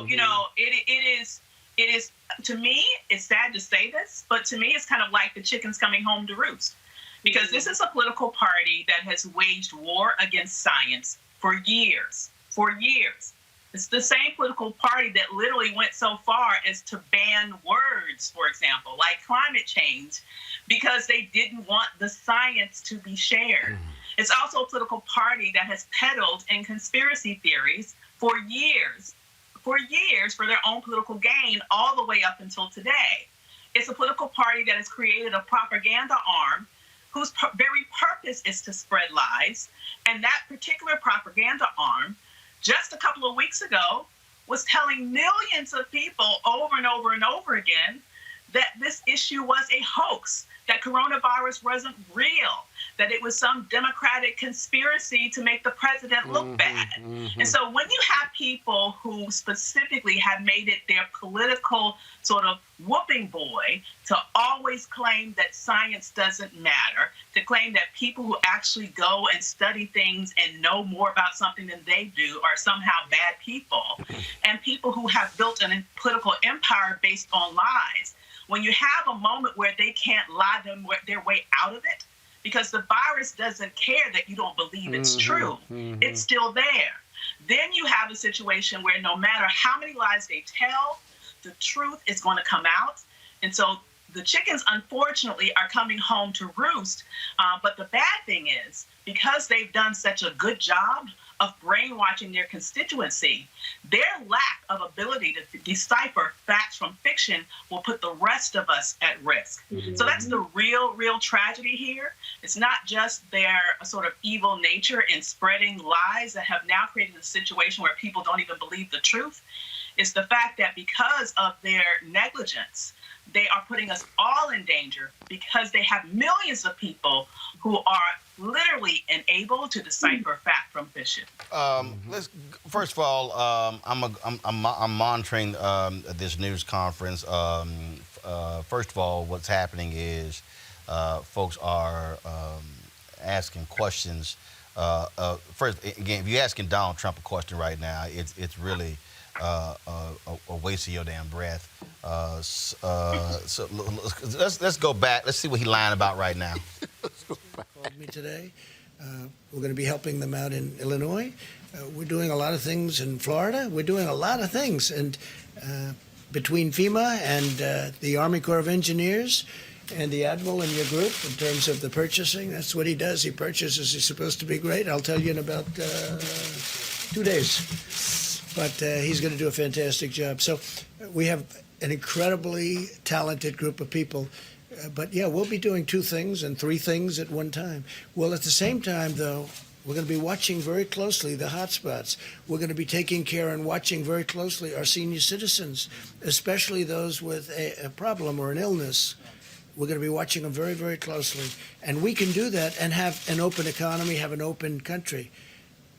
You know, it is, to me, it's sad to say this, but to me, it's kind of like the chickens coming home to roost. Because this is a political party that has waged war against science for years. It's the same political party that literally went so far as to ban words, for example, like climate change, because they didn't want the science to be shared. It's also a political party that has peddled in conspiracy theories for years for their own political gain all the way up until today. It's a political party that has created a propaganda arm whose very purpose is to spread lies. And that particular propaganda arm, just a couple of weeks ago, was telling millions of people over and over and over again that this issue was a hoax, that coronavirus wasn't real, that it was some Democratic conspiracy to make the president look bad. And so when you have people who specifically have made it their political sort of whooping boy to always claim that science doesn't matter, to claim that people who actually go and study things and know more about something than they do are somehow bad people, and people who have built a political empire based on lies, when you have a moment where they can't lie their way out of it, because the virus doesn't care that you don't believe it's true. It's still there. Then you have a situation where no matter how many lies they tell, the truth is going to come out. And so the chickens, unfortunately, are coming home to roost. But the bad thing is, because they've done such a good job of brainwashing their constituency, their lack of ability to decipher facts from fiction will put the rest of us at risk. So that's the real tragedy here. It's not just their sort of evil nature in spreading lies that have now created a situation where people don't even believe the truth. It's the fact that because of their negligence, they are putting us all in danger, because they have millions of people who are literally unable to decipher fact from fiction. First of all, I'm monitoring this news conference. First of all, what's happening is folks are asking questions. First, again, if you're asking Donald Trump a question right now, it's really a waste of your damn breath. So let's go back. Let's see what he's lying about right now. Called me today. We're going to be helping them out in Illinois. We're doing a lot of things in Florida. We're doing a lot of things, and between FEMA and the Army Corps of Engineers and the Admiral in your group, in terms of the purchasing, that's what he does. He purchases. He's supposed to be great. I'll tell you in about 2 days. But he's going to do a fantastic job. So we have an incredibly talented group of people. But yeah, we'll be doing 2 things and 3 things at one time. Well, at the same time, though, We're going to be watching very closely the hotspots. We're going to be taking care and watching very closely our senior citizens, especially those with a problem or an illness. We're going to be watching them very, very closely. And we can do that and have an open economy, have an open country.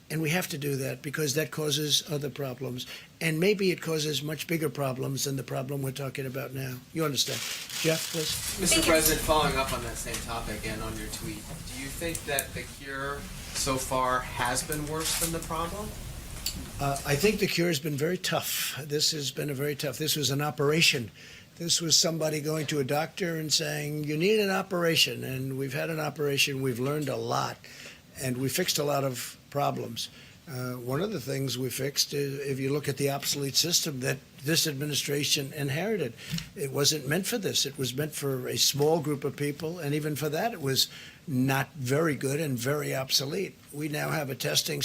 And we have to do that because that causes other problems. And maybe it causes much bigger problems than the problem we're talking about now. You understand? Jeff, please. Mr. President, following up on that same topic and on your tweet, do you think that the cure so far has been worse than the problem? I think the cure has been very tough. This has been a very tough. This was an operation. This was somebody going to a doctor and saying, you need an operation. And we've had an operation. We've learned a lot. And we fixed a lot of problems. One of the things we fixed is, if you look at the obsolete system that this administration inherited, it wasn't meant for this. It was meant for a small group of people, and even for that, it was not very good and very obsolete. We now have a testing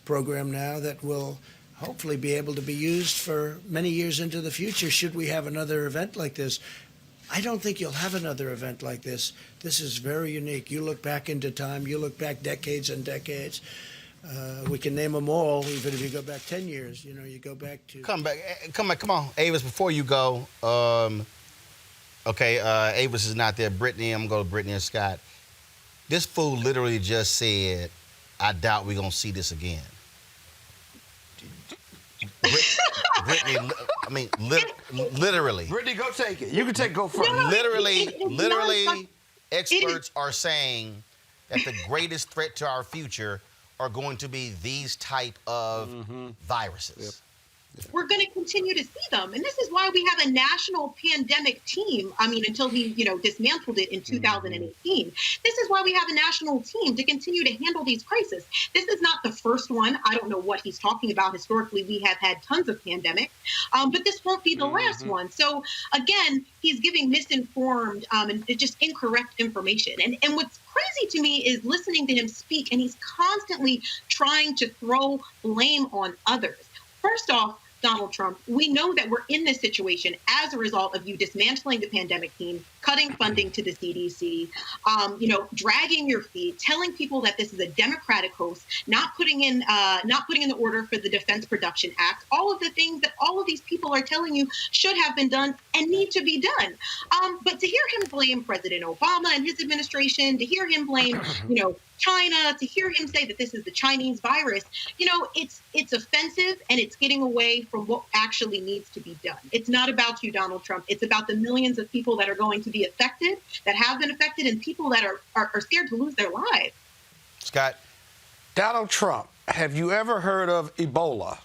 program now that will hopefully be able to be used for many years into the future. Should we have another event like this? I don't think you'll have another event like this. This is very unique. You look back into time, you look back decades and decades. We can name them all, even if you go back 10 years. You know, you go back to... Come on. Avis, before you go, Avis is not there. Brittany, I'm going to go to Brittany and Scott. This fool literally just said, I doubt we're going to see this again. Brittany, I mean, literally. Brittany, go take it. You can go first. Literally, experts are saying that the greatest threat to our future are going to be these type of viruses. Yep. We're going to continue to see them. And this is why we have a national pandemic team. I mean, until he, dismantled it in 2018. This is why we have a national team to continue to handle these crises. This is not the first one. I don't know what he's talking about. Historically, we have had tons of pandemics, but this won't be the last one. So again, he's giving misinformed and just incorrect information. And what's crazy to me is listening to him speak, and he's constantly trying to throw blame on others. First off, Donald Trump, we know that we're in this situation as a result of you dismantling the pandemic team, cutting funding to the CDC, dragging your feet, telling people that this is a Democratic host, not putting in the order for the Defense Production Act, all of the things that all of these people are telling you should have been done and need to be done. But to hear him blame President Obama and his administration, to hear him blame, China, to hear him say that this is the Chinese virus, it's offensive, and it's getting away from what actually needs to be done. It's not about you, Donald Trump. It's about the millions of people that are going to be affected, that have been affected, and people that are scared to lose their lives. Scott. Donald Trump, have you ever heard of Ebola,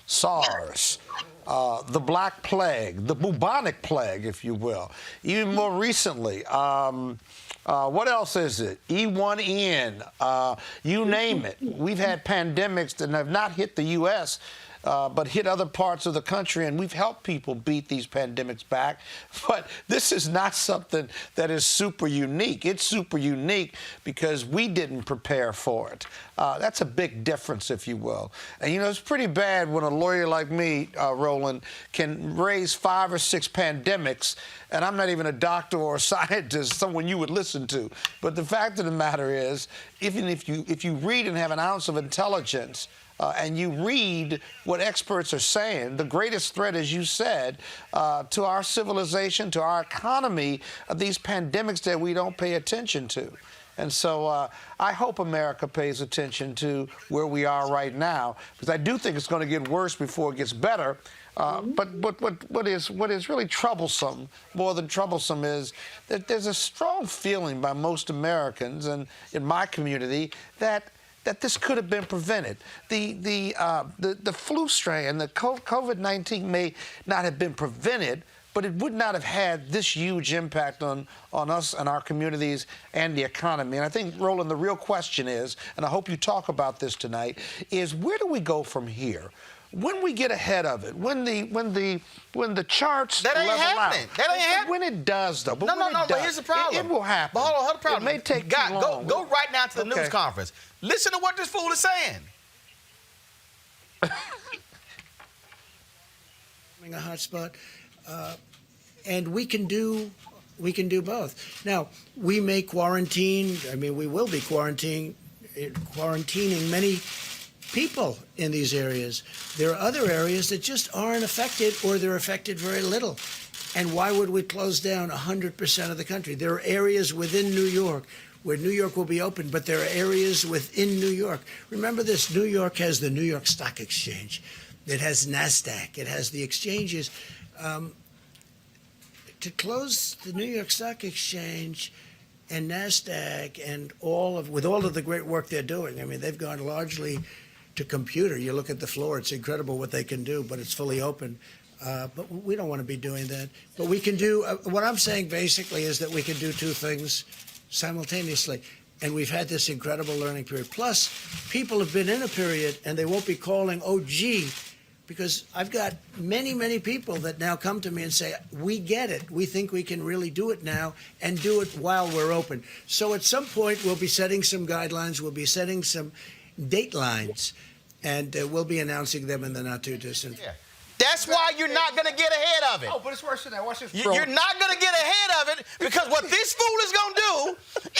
SARS, the Black Plague, the bubonic plague, if you will? Even more recently, what else is it? E1N, you name it. We've had pandemics that have not hit the U.S., but hit other parts of the country, and we've helped people beat these pandemics back. But this is not something that is super unique. It's super unique because we didn't prepare for it. That's a big difference, if you will. And, it's pretty bad when a lawyer like me, Roland, can raise 5 or 6 pandemics, and I'm not even a doctor or a scientist, someone you would listen to. But the fact of the matter is, even if you read and have an ounce of intelligence, and you read what experts are saying, the greatest threat, as you said, to our civilization, to our economy, are these pandemics that we don't pay attention to. And so I hope America pays attention to where we are right now, because I do think it's going to get worse before it gets better. But what is really troublesome, more than troublesome, is that there's a strong feeling by most Americans and in my community that this could have been prevented. The flu strain, the COVID-19 may not have been prevented, but it would not have had this huge impact on us and our communities and the economy. And I think, Roland, the real question is, and I hope you talk about this tonight, is where do we go from here? When we get ahead of it, when the charts level out. That ain't happening. When it does, though. But But here's the problem. It will happen. But hold on, the problem. It may take too long. Go right now to the news conference. Listen to what this fool is saying. A hotspot, and we can do We can do both. Now, we may quarantine. I mean, we will be quarantining many people in these areas. There are other areas that just aren't affected, or they're affected very little. And why would we close down 100% of the country? There are areas within New York where New York will be open, but there are areas within New York. Remember this, New York has the New York Stock Exchange. It has NASDAQ. It has the exchanges. To close the New York Stock Exchange and NASDAQ and with all of the great work they're doing, I mean, they've gone largely to computer. You look at the floor, it's incredible what they can do, but it's fully open. But we don't want to be doing that. But we can do, what I'm saying basically is that we can do two things simultaneously. And we've had this incredible learning period. Plus, people have been in a period and they won't be calling, oh, gee, because I've got many, many people that now come to me and say, we get it. We think we can really do it now and do it while we're open. So at some point, we'll be setting some guidelines. We'll be setting some date lines, and we'll be announcing them in the not too distant. Yeah. That's why you're not going to get ahead of it. Oh, but it's worse than that. Watch this. You're not going to get ahead of it, because what this fool is going to do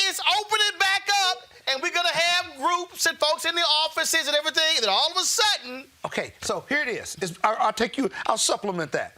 is open it back up, and we're going to have groups and folks in the offices and everything, and then all of a sudden... Okay, so here it is. I'll supplement that.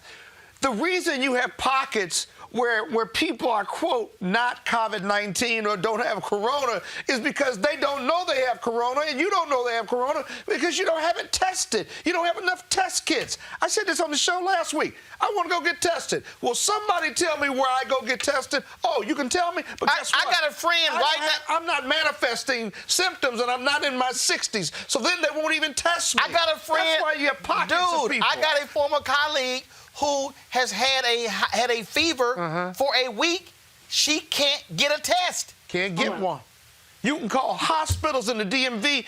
The reason you have pockets where people are, quote, not COVID-19 or don't have corona is because they don't know they have corona, and you don't know they have corona because you don't have it tested. You don't have enough test kits. I said this on the show last week. I want to go get tested. Will somebody tell me where I go get tested? Oh, you can tell me? But guess what? I got a friend right now. I'm not manifesting symptoms, and I'm not in my 60s, so then they won't even test me. I got a friend. That's why you have pockets of people. I got a former colleague who has had a fever for a week. She can't get a test. Can't get one. You can call hospitals in the DMV.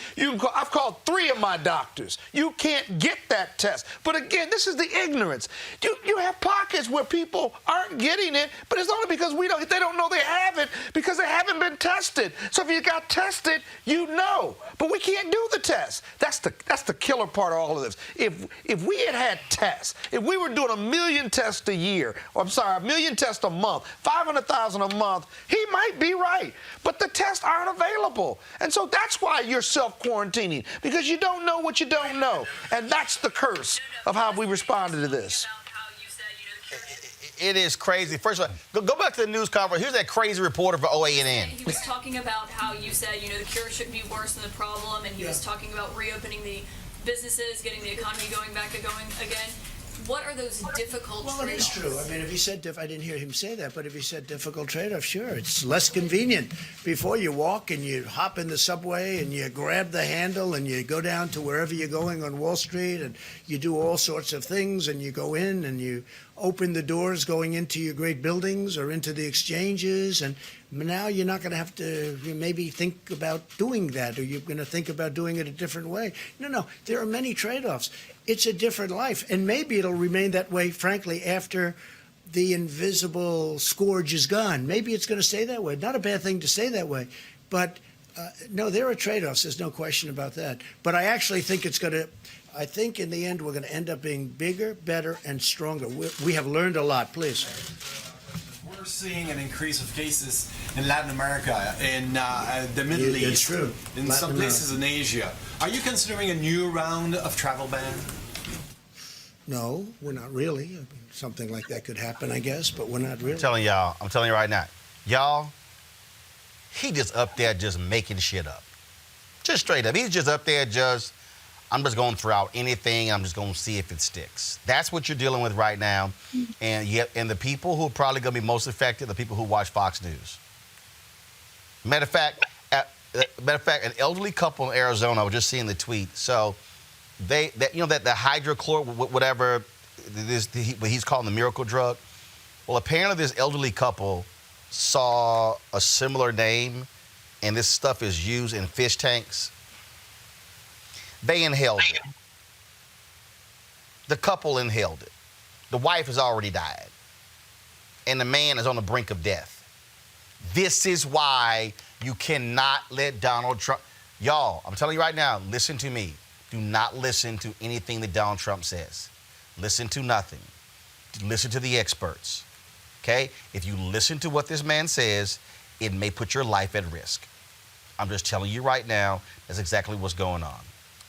I've called 3 of my doctors. You can't get that test. But again, this is the ignorance. You have pockets where people aren't getting it, but it's only because they don't know they have it because they haven't been tested. So if you got tested, you know. But we can't do the test. That's the killer part of all of this. If we had tests, if we were doing 1 million tests a year, or I'm sorry, 1 million tests a month, 500,000 a month, he might be right. But the tests aren't available. And so that's why you're self-quarantining, because you don't know what you don't know. And that's the curse of how we responded to this. It is crazy. First of all, go back to the news conference. Here's that crazy reporter for OANN. He was talking about how you said, the cure shouldn't be worse than the problem, and he was talking about reopening the businesses, getting the economy going again. What are those difficult trade-offs? Well, it is true. I mean, if he said, I didn't hear him say that, but if he said difficult trade-off, sure, it's less convenient. Before you walk and you hop in the subway and you grab the handle and you go down to wherever you're going on Wall Street and you do all sorts of things and you go in and you open the doors going into your great buildings or into the exchanges, and now you're not going to have to maybe think about doing that, or you're going to think about doing it a different way. No, there are many trade-offs. It's a different life, and maybe it'll remain that way, frankly, after the invisible scourge is gone. Maybe it's going to stay that way. Not a bad thing to stay that way, but no, there are trade-offs. There's no question about that. But I actually think I think in the end we're going to end up being bigger, better, and stronger. We have learned a lot. Please. We're seeing an increase of cases in Latin America, in the Middle East, it's true. in some places in Asia. Are you considering a new round of travel ban? No, we're not really. I mean, something like that could happen, I guess, but we're not really. I'm telling you right now. Y'all, he just up there just making shit up. Just straight up. He's just up there I'm just going to throw out anything. I'm just going to see if it sticks. That's what you're dealing with right now. And the people who are probably going to be most affected are the people who watch Fox News. Matter of fact, an elderly couple in Arizona, I was just seeing the tweet. So that the hydrochlor, whatever he's calling the miracle drug. Well, apparently this elderly couple saw a similar name, and this stuff is used in fish tanks. They inhaled it. The couple inhaled it. The wife has already died. And the man is on the brink of death. This is why you cannot let Donald Trump... Y'all, I'm telling you right now, listen to me. Do not listen to anything that Donald Trump says. Listen to nothing. Listen to the experts. okay? If you listen to what this man says, it may put your life at risk. I'm just telling you right now, that's exactly what's going on.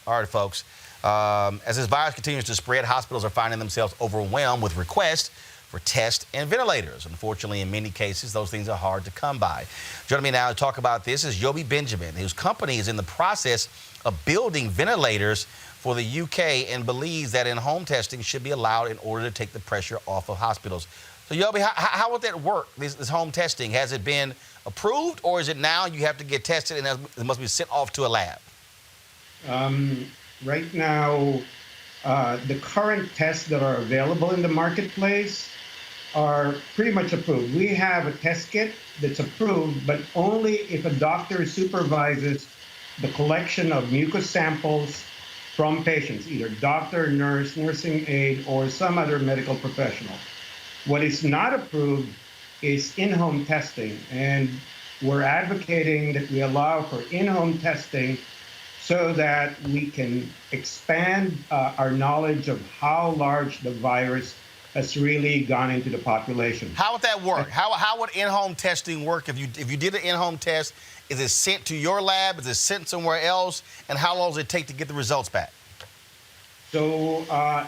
All right, folks. As this virus continues to spread, hospitals are finding themselves overwhelmed with requests for tests and ventilators. Unfortunately, in many cases, those things are hard to come by. Joining me now to talk about this is Yobi Benjamin, whose company is in the process of building ventilators for the UK and believes that in-home testing should be allowed in order to take the pressure off of hospitals. So, Yobi, how would that work, this home testing? Has it been approved, or is it now you have to get tested and it must be sent off to a lab? Right now, the current tests that are available in the marketplace are pretty much approved. We have a test kit that's approved, but only if a doctor supervises the collection of mucus samples from patients, either doctor, nurse, nursing aide, or some other medical professional. What is not approved is in-home testing, and we're advocating that we allow for in-home testing so that we can expand our knowledge of how large the virus has really gone into the population. How would that work? How would in-home testing work? If you did an in-home test, is it sent to your lab? Is it sent somewhere else? And how long does it take to get the results back? So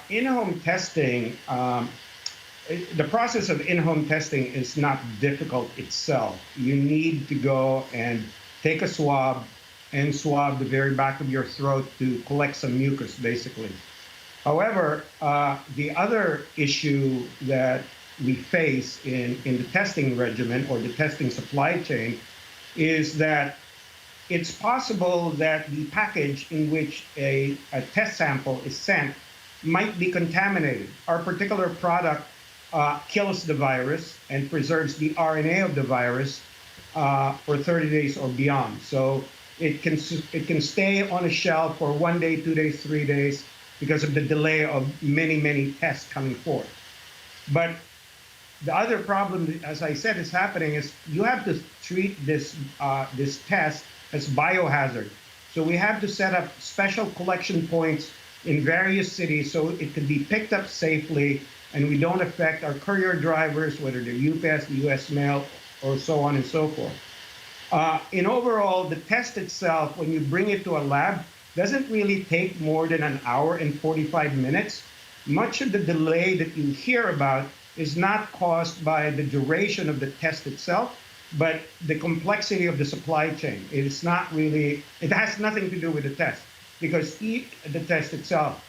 in-home testing, the process of in-home testing is not difficult itself. You need to go and take a swab and swab the very back of your throat to collect some mucus, basically. However, the other issue that we face in the testing regimen or the testing supply chain is that it's possible that the package in which a test sample is sent might be contaminated. Our particular product kills the virus and preserves the RNA of the virus for 30 days or beyond. So it can stay on a shelf for 1 day, 2 days, 3 days because of the delay of many tests coming forth. But the other problem, as I said, is happening is you have to treat this test as biohazard. So we have to set up special collection points in various cities so it can be picked up safely and we don't affect our courier drivers, whether they're UPS, the US Mail, or so on and so forth. In overall, the test itself, when you bring it to a lab, doesn't really take more than an hour and 45 minutes. Much of the delay that you hear about is not caused by the duration of the test itself, but the complexity of the supply chain. It has nothing to do with the test, because the test itself,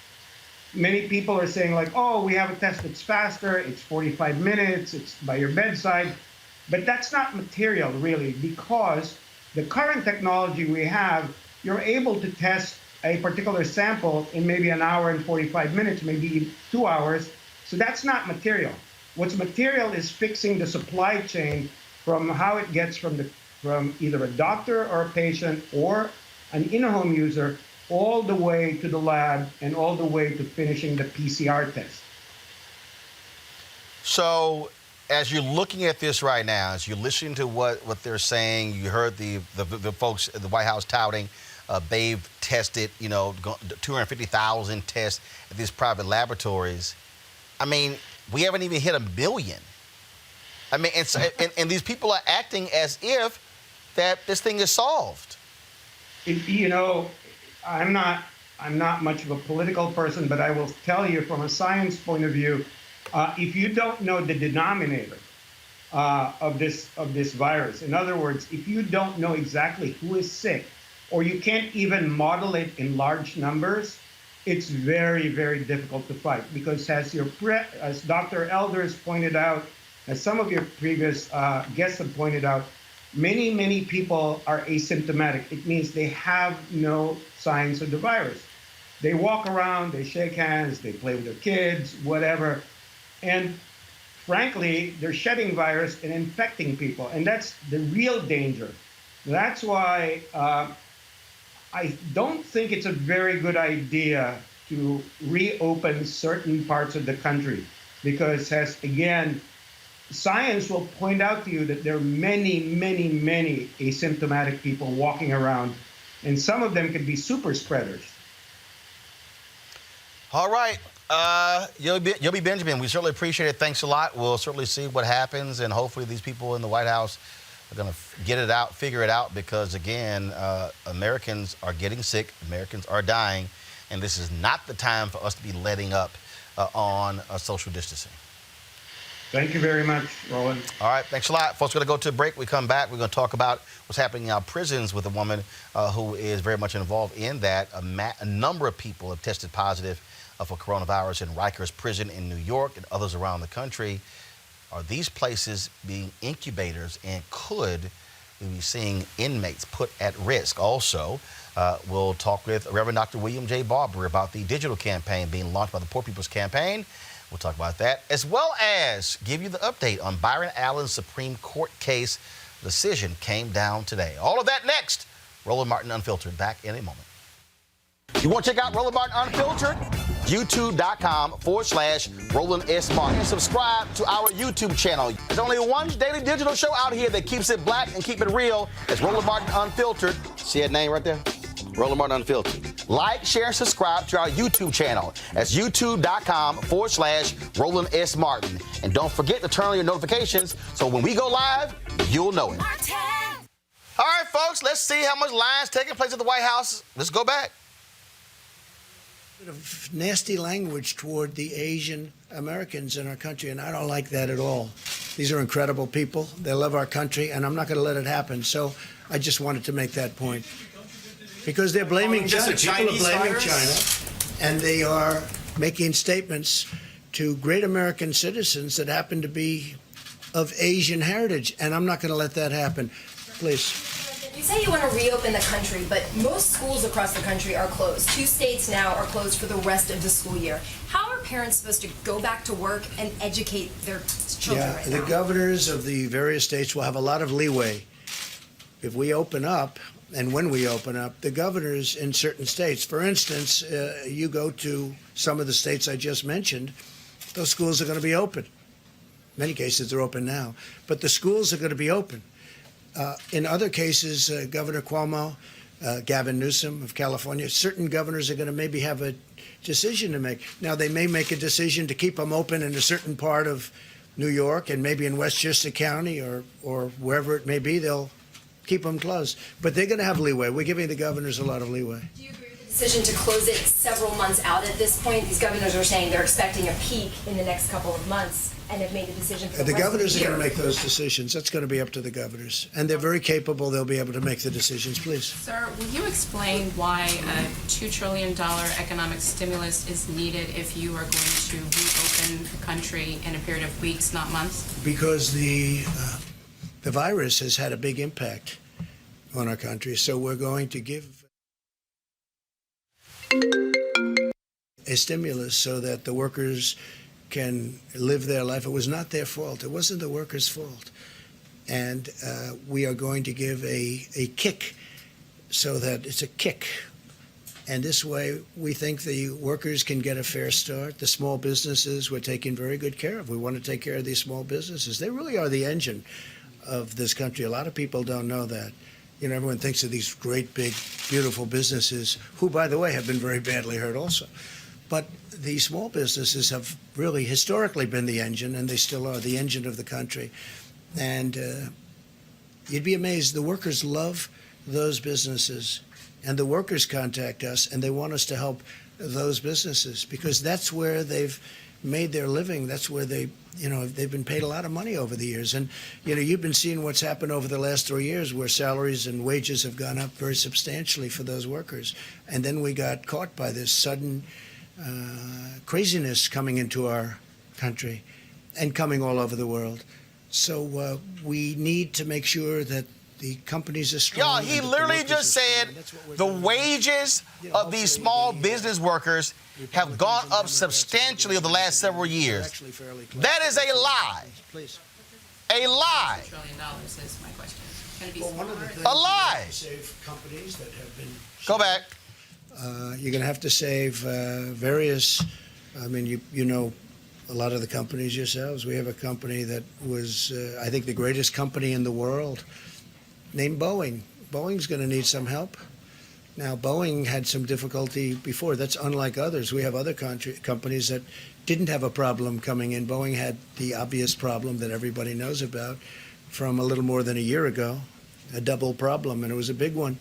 many people are saying like, oh, we have a test that's faster, it's 45 minutes, it's by your bedside. But that's not material, really, because the current technology we have, you're able to test a particular sample in maybe an hour and 45 minutes, maybe 2 hours. So that's not material. What's material is fixing the supply chain from how it gets from either a doctor or a patient or an in-home user all the way to the lab and all the way to finishing the PCR test. So as you're looking at this right now, as you're listening to what they're saying, you heard the folks at the White House touting they've tested, 250,000 tests at these private laboratories. I mean, we haven't even hit 1 million. I mean, and these people are acting as if that this thing is solved. I'm not much of a political person, but I will tell you from a science point of view, if you don't know the denominator of this virus, in other words, if you don't know exactly who is sick, or you can't even model it in large numbers, it's very, very difficult to fight. Because as Dr. Elders pointed out, as some of your previous guests have pointed out, many people are asymptomatic. It means they have no signs of the virus. They walk around, they shake hands, they play with their kids, whatever. And frankly, they're shedding virus and infecting people. And that's the real danger. That's why I don't think it's a very good idea to reopen certain parts of the country. Because again, science will point out to you that there are many asymptomatic people walking around, and some of them can be super spreaders. All right. You'll be Benjamin. We certainly appreciate it. Thanks a lot. We'll certainly see what happens, and hopefully these people in the White House are going to figure it out, because, again, Americans are getting sick, Americans are dying, and this is not the time for us to be letting up on social distancing. Thank you very much, Roland. All right, thanks a lot. Folks, we're going to go to a break. We come back, we're going to talk about what's happening in our prisons with a woman who is very much involved in that. A number of people have tested positive for coronavirus in Rikers Prison in New York and others around the country. Are these places being incubators, and could we be seeing inmates put at risk? Also, we'll talk with Reverend Dr. William J. Barber about the digital campaign being launched by the Poor People's Campaign. We'll talk about that, as well as give you the update on Byron Allen's Supreme Court case. Decision came down today. All of that next. Roland Martin Unfiltered, back in a moment. You want to check out Roland Martin Unfiltered? YouTube.com/Roland S. Martin. And subscribe to our YouTube channel. There's only one daily digital show out here that keeps it black and keep it real. It's Roland Martin Unfiltered. See that name right there? Roland Martin Unfiltered. Like, share, and subscribe to our YouTube channel. That's youtube.com/Roland S. Martin. And don't forget to turn on your notifications so when we go live, you'll know it. All right, folks, let's see how much lines taking place at the White House. Let's go back. Of nasty language toward the Asian Americans in our country, and I don't like that at all. These are incredible people. They love our country, and I'm not going to let it happen. So I just wanted to make that point. Because they're blaming China. People are blaming China, and they are making statements to great American citizens that happen to be of Asian heritage, and I'm not going to let that happen. Please. You say you want to reopen the country, but most schools across the country are closed. 2 states now are closed for the rest of the school year. How are parents supposed to go back to work and educate their children right now? The governors of the various states will have a lot of leeway. If we open up, and when we open up, the governors in certain states, for instance, you go to some of the states I just mentioned, those schools are going to be open. In many cases, they're open now. But the schools are going to be open. In other cases, Governor Cuomo, Gavin Newsom of California, certain governors are going to maybe have a decision to make. Now, they may make a decision to keep them open in a certain part of New York and maybe in Westchester County or wherever it may be, they'll keep them closed. But they're going to have leeway. We're giving the governors a lot of leeway. Do you agree with the decision to close it several months out at this point? These governors are saying they're expecting a peak in the next couple of months and have made a decision for the governors are going to make those decisions. That's going to be up to the governors. And they're very capable. They'll be able to make the decisions. Please. Sir, will you explain why a $2 trillion economic stimulus is needed if you are going to reopen the country in a period of weeks, not months? Because the virus has had a big impact on our country. So we're going to give a stimulus so that the workers can live their life. It was not their fault. It wasn't the workers' fault. And we are going to give a kick so that it's a kick. And this way, we think the workers can get a fair start. The small businesses we're taking very good care of. We want to take care of these small businesses. They really are the engine of this country. A lot of people don't know that. You know, everyone thinks of these great, big, beautiful businesses, who, by the way, have been very badly hurt also. But the small businesses have really historically been the engine, and they still are the engine of the country. And you'd be amazed. The workers love those businesses, and the workers contact us, and they want us to help those businesses because that's where they've made their living. That's where they've been paid a lot of money over the years. And, you've been seeing what's happened over the last 3 years where salaries and wages have gone up very substantially for those workers. And then we got caught by this sudden craziness coming into our country and coming all over the world. So we need to make sure that the companies are strong. Y'all, he literally just said the wages of these small business workers have gone up substantially over the last several years. That is a lie. Please. A lie. $2 trillion is my question. Can it be a lie. Save companies that have been. Go back. You're going to have to save various. I mean, you know a lot of the companies yourselves. We have a company that was, I think, the greatest company in the world, named Boeing. Boeing's going to need some help. Now, Boeing had some difficulty before. That's unlike others. We have other companies that didn't have a problem coming in. Boeing had the obvious problem that everybody knows about from a little more than a year ago, a double problem, and it was a big one.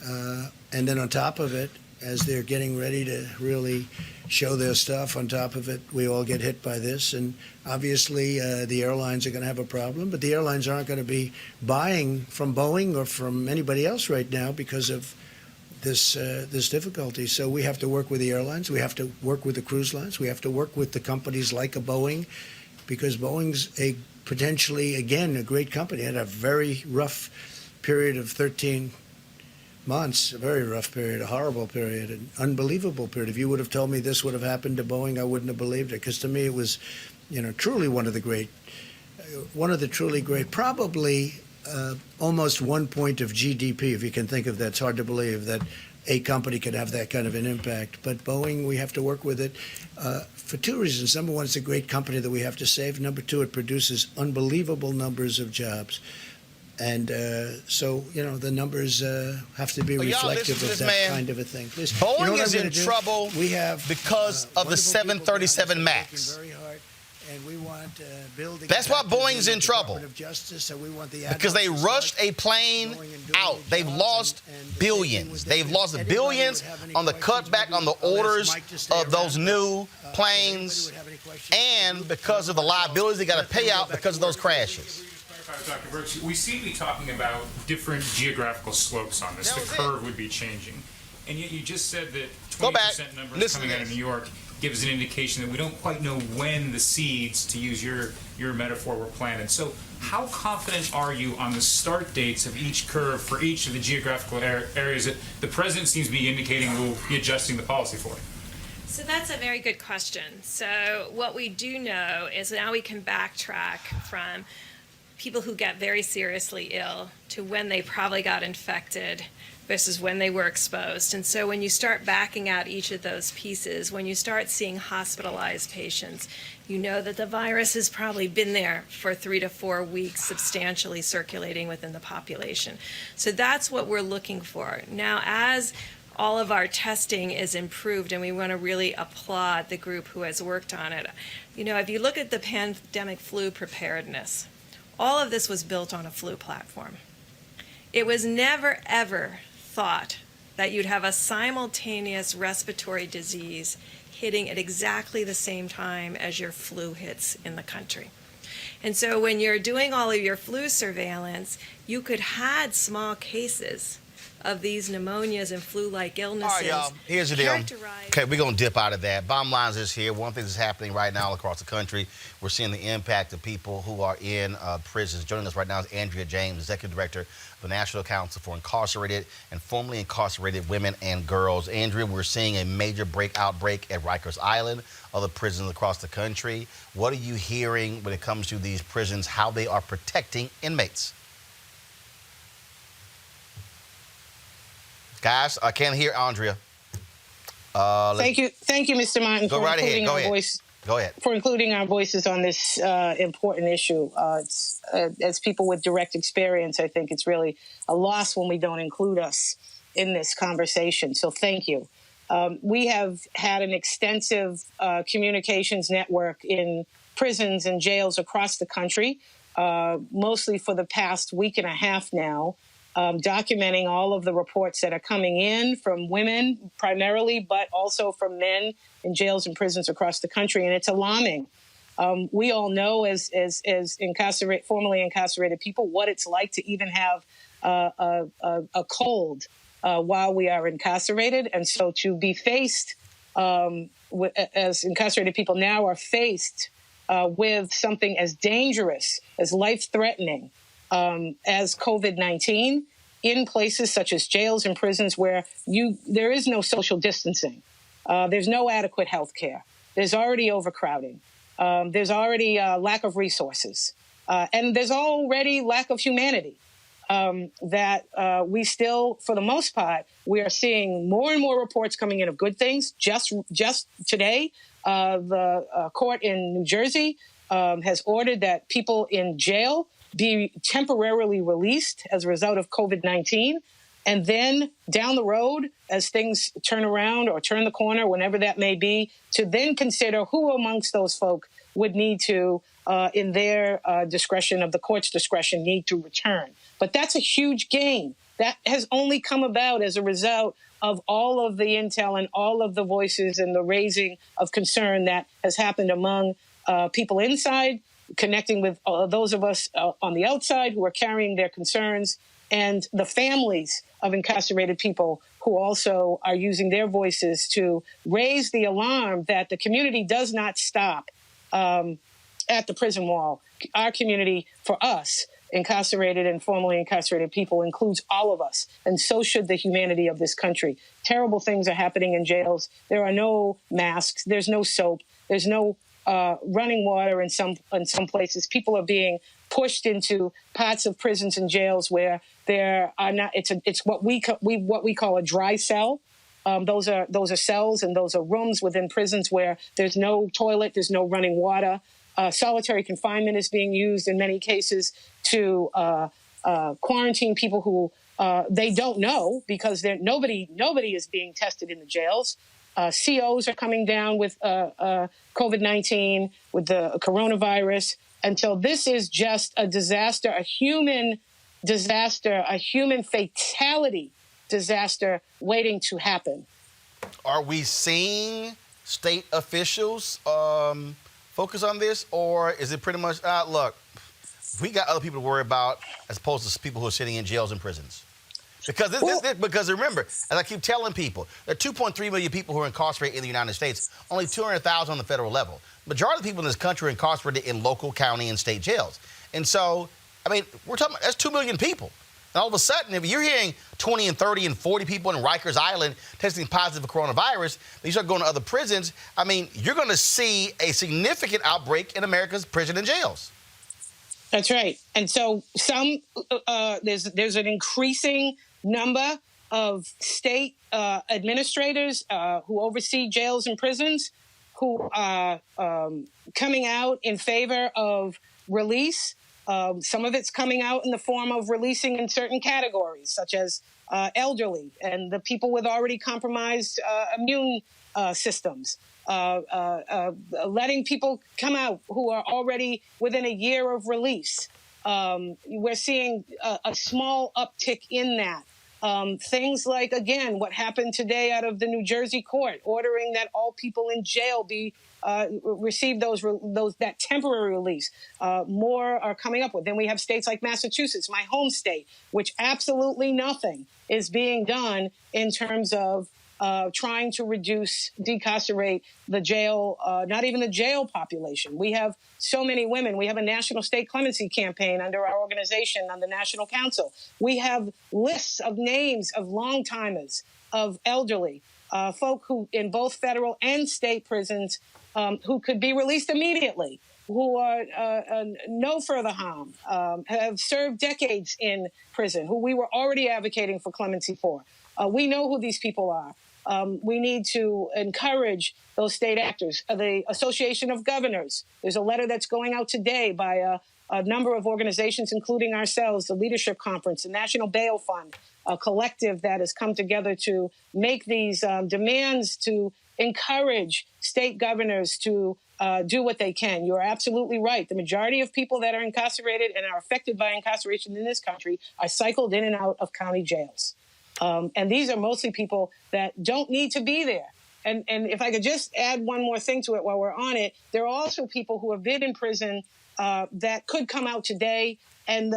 And then on top of it, as they're getting ready to really show their stuff, on top of it, we all get hit by this. And obviously, the airlines are going to have a problem, but the airlines aren't going to be buying from Boeing or from anybody else right now because of this difficulty. So we have to work with the airlines. We have to work with the cruise lines. We have to work with the companies like a Boeing, because Boeing's a potentially, again, a great company. It had a very rough period of 13 months, a very rough period, a horrible period, an unbelievable period. If you would have told me this would have happened to Boeing, I wouldn't have believed it, because to me it was, truly one of the truly great, probably almost 1 point of GDP, if you can think of that. It's hard to believe that a company could have that kind of an impact. But Boeing, we have to work with it for two reasons. Number one, it's a great company that we have to save. Number two, it produces unbelievable numbers of jobs. And so, the numbers have to be reflective of that kind of a thing. Please. Boeing is in trouble because of the 737 MAX. Very hard. And we want building. That's why Boeing's in trouble. Of Justice, and we want the because they rushed a plane out. They've lost billions. They've lost billions on the cutback on the orders of those new planes, and because of the liabilities they got to pay out because of those crashes. Dr. Birx, we seem to be talking about different geographical slopes on this. The curve would be changing. And yet you just said that 20% numbers coming out of New York gives an indication that we don't quite know when the seeds, to use your metaphor, were planted. So how confident are you on the start dates of each curve for each of the geographical areas that the president seems to be indicating we'll be adjusting the policy for? So that's a very good question. So what we do know is now we can backtrack from people who get very seriously ill to when they probably got infected versus when they were exposed. And so when you start backing out each of those pieces, when you start seeing hospitalized patients, you know that the virus has probably been there for 3 to 4 weeks, substantially circulating within the population. So that's what we're looking for. Now, as all of our testing is improved, and we want to really applaud the group who has worked on it. If you look at the pandemic flu preparedness, all of this was built on a flu platform. It was never, ever thought that you'd have a simultaneous respiratory disease hitting at exactly the same time as your flu hits in the country. And so when you're doing all of your flu surveillance, you could have small cases of these pneumonias and flu-like illnesses. All right, y'all. Here's the deal. Okay, we're going to dip out of that. Bottom line is this here. One thing that's happening right now across the country, we're seeing the impact of people who are in prisons. Joining us right now is Andrea James, Executive Director of the National Council for Incarcerated and Formerly Incarcerated Women and Girls. Andrea, we're seeing a major outbreak at Rikers Island, other prisons across the country. What are you hearing when it comes to these prisons, how they are protecting inmates? Guys, I can't hear Andrea. Thank you, Mr. Martin, for including our voice. Go ahead. For including our voices on this important issue. As people with direct experience, I think it's really a loss when we don't include us in this conversation. So thank you. We have had an extensive communications network in prisons and jails across the country, mostly for the past week and a half now. Documenting all of the reports that are coming in from women primarily, but also from men in jails and prisons across the country. And it's alarming. We all know as formerly incarcerated people what it's like to even have a cold while we are incarcerated. And so to be faced as incarcerated people now are faced with something as dangerous, as life-threatening, as COVID-19 in places such as jails and prisons where there is no social distancing. There's no adequate health care. There's already overcrowding. There's already lack of resources. And there's already lack of humanity that we still, for the most part, we are seeing more and more reports coming in of good things. Just today, the court in New Jersey has ordered that people in jail be temporarily released as a result of COVID-19. And then down the road, as things turn around or turn the corner, whenever that may be, to then consider who amongst those folk would need to, in their discretion of the court's discretion, need to return. But that's a huge gain. That has only come about as a result of all of the intel and all of the voices and the raising of concern that has happened among people inside, connecting with those of us on the outside who are carrying their concerns, and the families of incarcerated people who also are using their voices to raise the alarm that the community does not stop at the prison wall. Our community, for us, incarcerated and formerly incarcerated people, includes all of us, and so should the humanity of this country. Terrible things are happening in jails. There are no masks. There's no soap. There's no running water in some places. People are being pushed into parts of prisons and jails where there are not. It's what we call a dry cell. Those are cells and those are rooms within prisons where there's no toilet, there's no running water. Solitary confinement is being used in many cases to quarantine people who they don't know, because nobody is being tested in the jails. COs are coming down with COVID-19, with the coronavirus. And so this is just a disaster, a human disaster, a human fatality disaster waiting to happen. Are we seeing state officials focus on this, or is it pretty much, look, we got other people to worry about as opposed to people who are sitting in jails and prisons? Because remember, as I keep telling people, there are 2.3 million people who are incarcerated in the United States, only 200,000 on the federal level. Majority of the people in this country are incarcerated in local, county, and state jails. And so, I mean, we're talking about, that's 2 million people. And all of a sudden, if you're hearing 20 and 30 and 40 people in Rikers Island testing positive for coronavirus, then you start going to other prisons, I mean, you're going to see a significant outbreak in America's prison and jails. That's right. And so there's an increasing number of state administrators who oversee jails and prisons who are coming out in favor of release. Some of it's coming out in the form of releasing in certain categories, such as elderly and the people with already compromised immune systems. Letting people come out who are already within a year of release. We're seeing a small uptick in that. Things like, again, what happened today out of the New Jersey court, ordering that all people in jail receive that temporary release. More are coming up with. Then we have states like Massachusetts, my home state, which absolutely nothing is being done in terms of trying to decarcerate the jail, not even the jail population. We have so many women. We have a national state clemency campaign under our organization on the National Council. We have lists of names of long-timers, of elderly, folk who in both federal and state prisons who could be released immediately, who are no further harm, have served decades in prison, who we were already advocating for clemency for. We know who these people are. We need to encourage those state actors. The Association of Governors, there's a letter that's going out today by a number of organizations, including ourselves, the Leadership Conference, the National Bail Fund, a collective that has come together to make these demands to encourage state governors to do what they can. You're absolutely right. The majority of people that are incarcerated and are affected by incarceration in this country are cycled in and out of county jails. And these are mostly people that don't need to be there. And if I could just add one more thing to it while we're on it, there are also people who have been in prison that could come out today and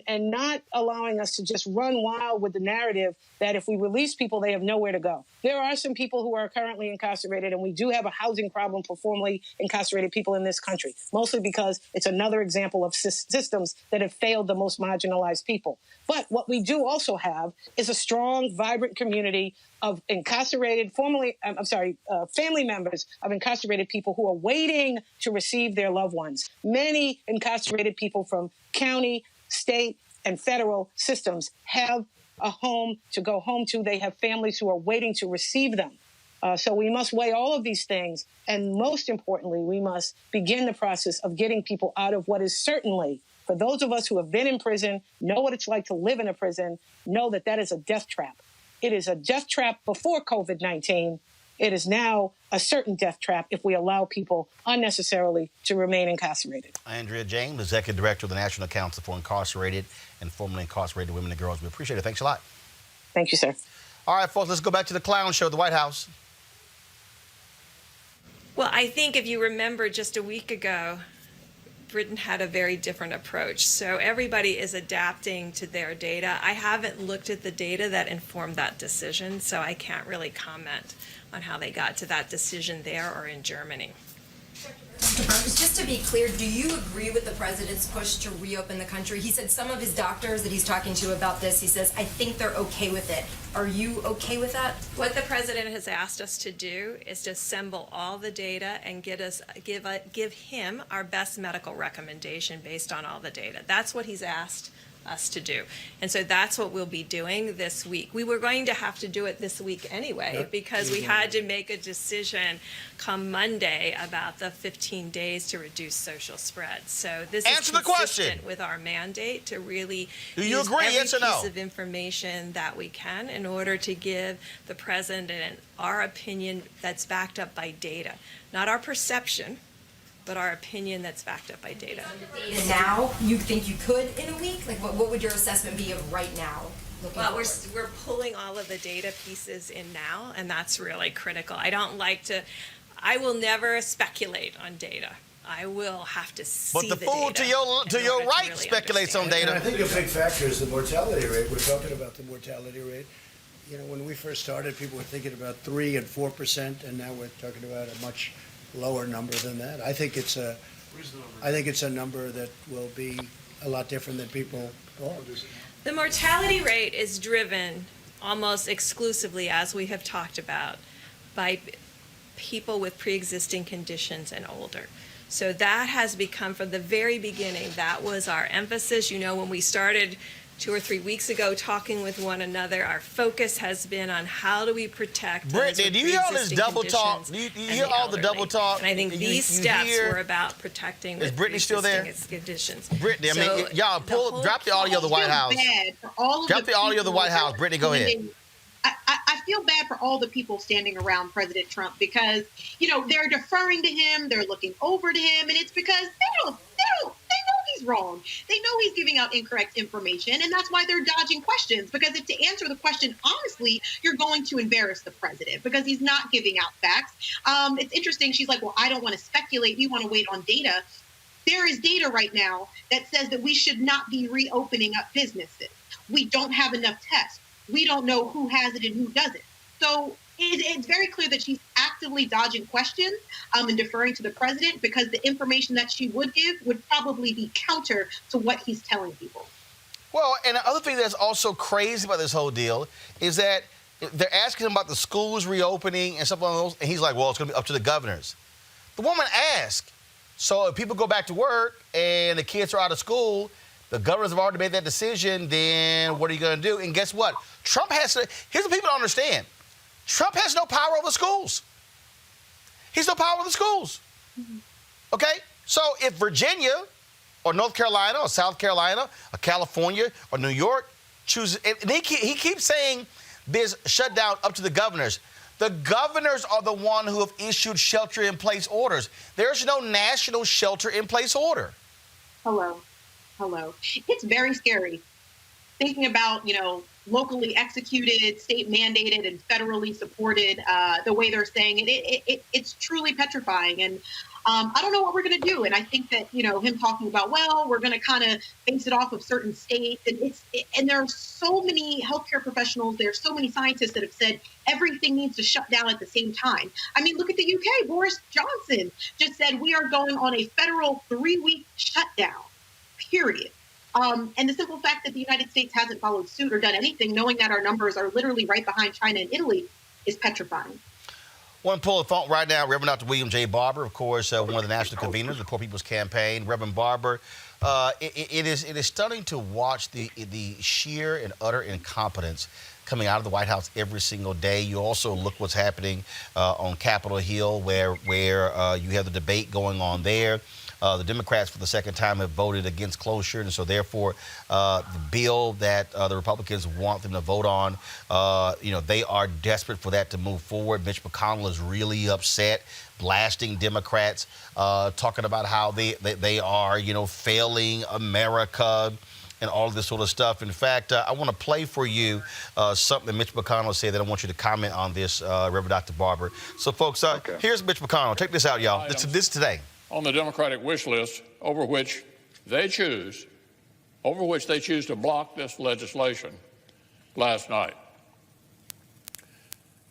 not allowing us to just run wild with the narrative that if we release people, they have nowhere to go. There are some people who are currently incarcerated, and we do have a housing problem for formerly incarcerated people in this country, mostly because it's another example of systems that have failed the most marginalized people. But what we do also have is a strong, vibrant community of family members of incarcerated people who are waiting to receive their loved ones. Many incarcerated people from county, state, and federal systems have a home to go home to. They have families who are waiting to receive them. So we must weigh all of these things. And most importantly, we must begin the process of getting people out of what is certainly For those of us who have been in prison, know what it's like to live in a prison, know that that is a death trap. It is a death trap before COVID-19. It is now a certain death trap if we allow people unnecessarily to remain incarcerated. Andrea James, Executive Director of the National Council for Incarcerated and Formerly Incarcerated Women and Girls. We appreciate it. Thanks a lot. Thank you, sir. All right, folks, let's go back to the clown show at the White House. Well, I think if you remember just a week ago, Britain had a very different approach. So everybody is adapting to their data. I haven't looked at the data that informed that decision, so I can't really comment on how they got to that decision there or in Germany. Dr. Barber, just to be clear, do you agree with the president's push to reopen the country? He said some of his doctors that he's talking to about this, he says, I think they're okay with it. Are you okay with that? What the president has asked us to do is to assemble all the data and give him our best medical recommendation based on all the data. That's what he's asked us to do. And so that's what we'll be doing this week. We were going to have to do it this week anyway because we had to make a decision come Monday about the 15 days to reduce social spread. So this is consistent with our mandate to really use every piece of information that we can in order to give the president our opinion that's backed up by data, not our perception, but our opinion that's backed up by data. Data now, you think you could in a week? Like, what would your assessment be of right now? Well, we're pulling all of the data pieces in now, and that's really critical. I will never speculate on data. I will have to see the data. But the fool to your right really speculates on data. And I think a big factor is the mortality rate. We're talking about the mortality rate. You know, when we first started, people were thinking about 3 and 4%, and now we're talking about a much lower number than that. I think it's a number that will be a lot different than people thought. The mortality rate is driven almost exclusively, as we have talked about, by people with pre-existing conditions and older. So that has become, from the very beginning, that was our emphasis. You know, when we started 2 or 3 weeks ago talking with one another, our focus has been on how do we protect Brittany, do you hear all this double talk? Do you hear all the double talk? And I think these steps were about protecting the pre-existing conditions. Brittany, I mean, y'all drop the audio of the White House. Drop the audio of the White House. Brittany, go ahead. I feel bad for all the people standing around President Trump because, you know, they're deferring to him, they're looking over to him, and it's because they know he's wrong. They know he's giving out incorrect information, and that's why they're dodging questions. Because if to answer the question honestly, you're going to embarrass the president because he's not giving out facts. It's interesting. She's like, well, I don't want to speculate. We want to wait on data. There is data right now that says that we should not be reopening up businesses. We don't have enough tests. We don't know who has it and who doesn't. So it's very clear that she's actively dodging questions and deferring to the president because the information that she would give would probably be counter to what he's telling people. Well, and the other thing that's also crazy about this whole deal is that they're asking him about the schools reopening and stuff like those, and he's like, well, it's going to be up to the governors. The woman asked, so if people go back to work and the kids are out of school, the governors have already made that decision, then what are you going to do? And guess what? Trump has to, here's what people don't understand. Trump has no power over schools. He's no power over the schools. Okay? So if Virginia or North Carolina or South Carolina or California or New York chooses, and he keeps saying this shutdown up to the governors. The governors are the one who have issued shelter-in-place orders. There's no national shelter-in-place order. Hello. It's very scary thinking about, you know, locally executed, state mandated, and federally supported, the way they're saying it. It's truly petrifying. And I don't know what we're going to do. And I think that, you know, him talking about, well, we're going to kind of base it off of certain states. And there are so many healthcare professionals, there's so many scientists that have said everything needs to shut down at the same time. I mean, look at the UK. Boris Johnson just said we are going on a federal 3-week shutdown, period. And the simple fact that the United States hasn't followed suit or done anything, knowing that our numbers are literally right behind China and Italy, is petrifying. One pull the phone right now, Reverend Dr. William J. Barber, of course, one of the national conveners of the Poor People's Campaign. Reverend Barber, it is stunning to watch the sheer and utter incompetence coming out of the White House every single day. You also look what's happening on Capitol Hill, where you have the debate going on there. The Democrats, for the second time, have voted against closure, and so therefore, the bill that the Republicans want them to vote on, they are desperate for that to move forward. Mitch McConnell is really upset, blasting Democrats, talking about how they are, failing America and all of this sort of stuff. In fact, I want to play for you something that Mitch McConnell said that I want you to comment on this, Reverend Dr. Barber. So, folks, here's Mitch McConnell. Check this out, y'all. This today. On the Democratic wish list over which they choose to block this legislation last night.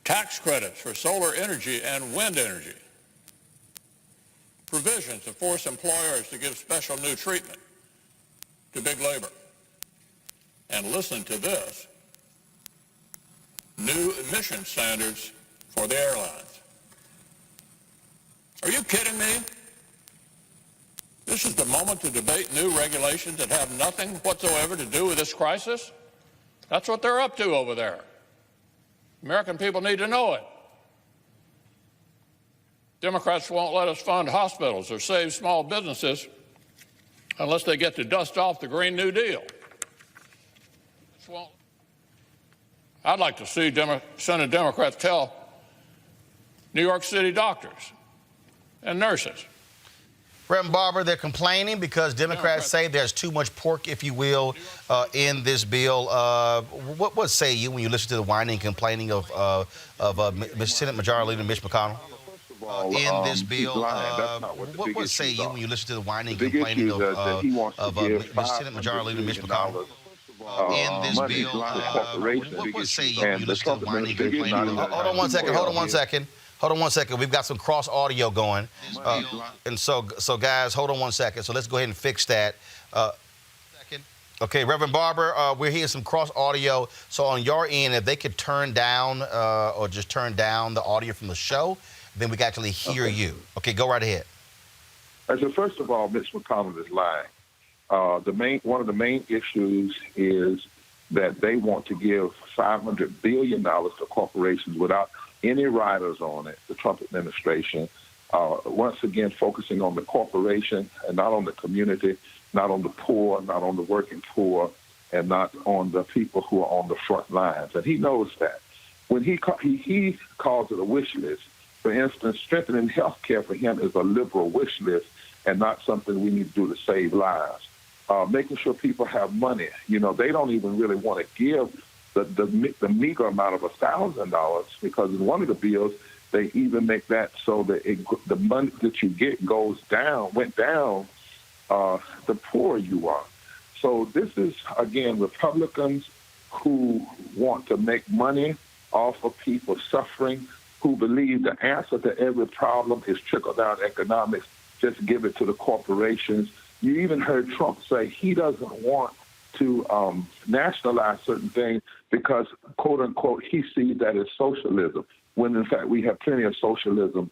Tax credits for solar energy and wind energy. Provisions to force employers to give special new treatment to big labor. And listen to this, new emission standards for the airlines. Are you kidding me? This is the moment to debate new regulations that have nothing whatsoever to do with this crisis? That's what they're up to over there. American people need to know it. Democrats won't let us fund hospitals or save small businesses unless they get to dust off the Green New Deal. I'd like to see Senate Democrats tell New York City doctors and nurses. Reverend Barber, they're complaining because Democrats say there's too much pork, if you will, in this bill. What say you when you listen to the whining and complaining of Senate Majority Leader Mitch McConnell? In this bill, what say you when you listen to the whining and complaining of Senate Majority Leader Mitch McConnell? In this bill, what say you when you listen to the whining and complaining of... Hold on one second. We've got some cross audio going. And so guys, hold on one second. So let's go ahead and fix that. Okay, Reverend Barber, we're hearing some cross audio. So on your end, if they could turn down or just turn down the audio from the show, then we can actually hear you. Okay, go right ahead. So first of all, Mitch McConnell is lying. One of the main issues is that they want to give $500 billion to corporations without any riders on it, the Trump administration, once again focusing on the corporation and not on the community, not on the poor, not on the working poor, and not on the people who are on the front lines. And he knows that. When he calls it a wish list, for instance, strengthening health care for him is a liberal wish list and not something we need to do to save lives. Making sure people have money. They don't even really want to give the meager amount of $1,000 because in one of the bills, they even make that so that the money that you get went down, the poorer you are. So this is, again, Republicans who want to make money off of people suffering, who believe the answer to every problem is trickle-down economics. Just give it to the corporations. You even heard Trump say he doesn't want to nationalize certain things because, quote-unquote, he sees that as socialism, when, in fact, we have plenty of socialism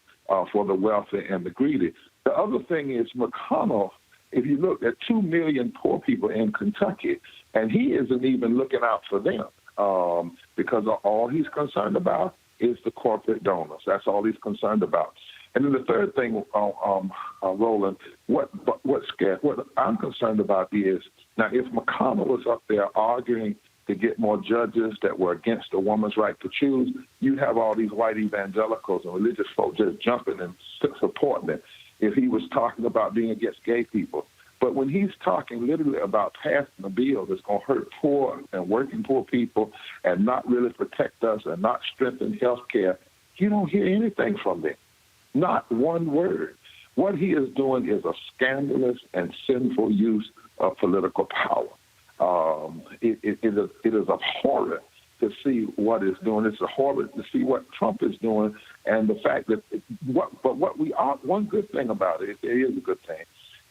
for the wealthy and the greedy. The other thing is McConnell, if you look at 2 million poor people in Kentucky, and he isn't even looking out for them because all he's concerned about is the corporate donors. That's all he's concerned about. And then the third thing, Roland, what I'm concerned about is, now if McConnell was up there arguing to get more judges that were against a woman's right to choose, you'd have all these white evangelicals and religious folks just jumping and supporting it if he was talking about being against gay people. But when he's talking literally about passing a bill that's going to hurt poor and working poor people and not really protect us and not strengthen health care, you don't hear anything from them. Not one word. What he is doing is a scandalous and sinful use of political power. It is a horror to see what it's doing. It's a horror to see what Trump is doing, and the fact that one good thing about it, it is a good thing,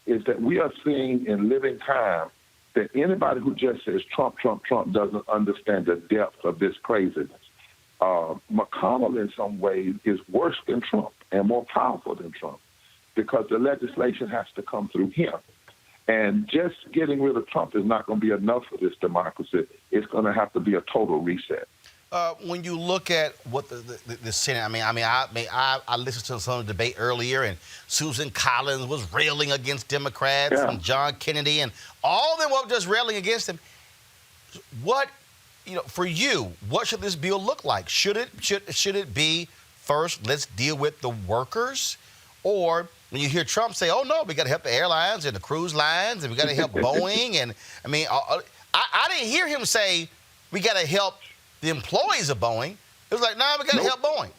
is that we are seeing in living time that anybody who just says Trump, Trump, Trump doesn't understand the depth of this craziness. McConnell, in some ways, is worse than Trump and more powerful than Trump because the legislation has to come through him. And just getting rid of Trump is not going to be enough for this democracy. It's going to have to be a total reset. When you look at what the Senate, I listened to some of the debate earlier, and Susan Collins was railing against Democrats, and John Kennedy, and all of them were just railing against him. What, for you, what should this bill look like? Should it be first, let's deal with the workers, or when you hear Trump say, "Oh no, we got to help the airlines and the cruise lines, and we got to help Boeing," and I didn't hear him say we got to help the employees of Boeing. It was like, nah, we got to help Boeing.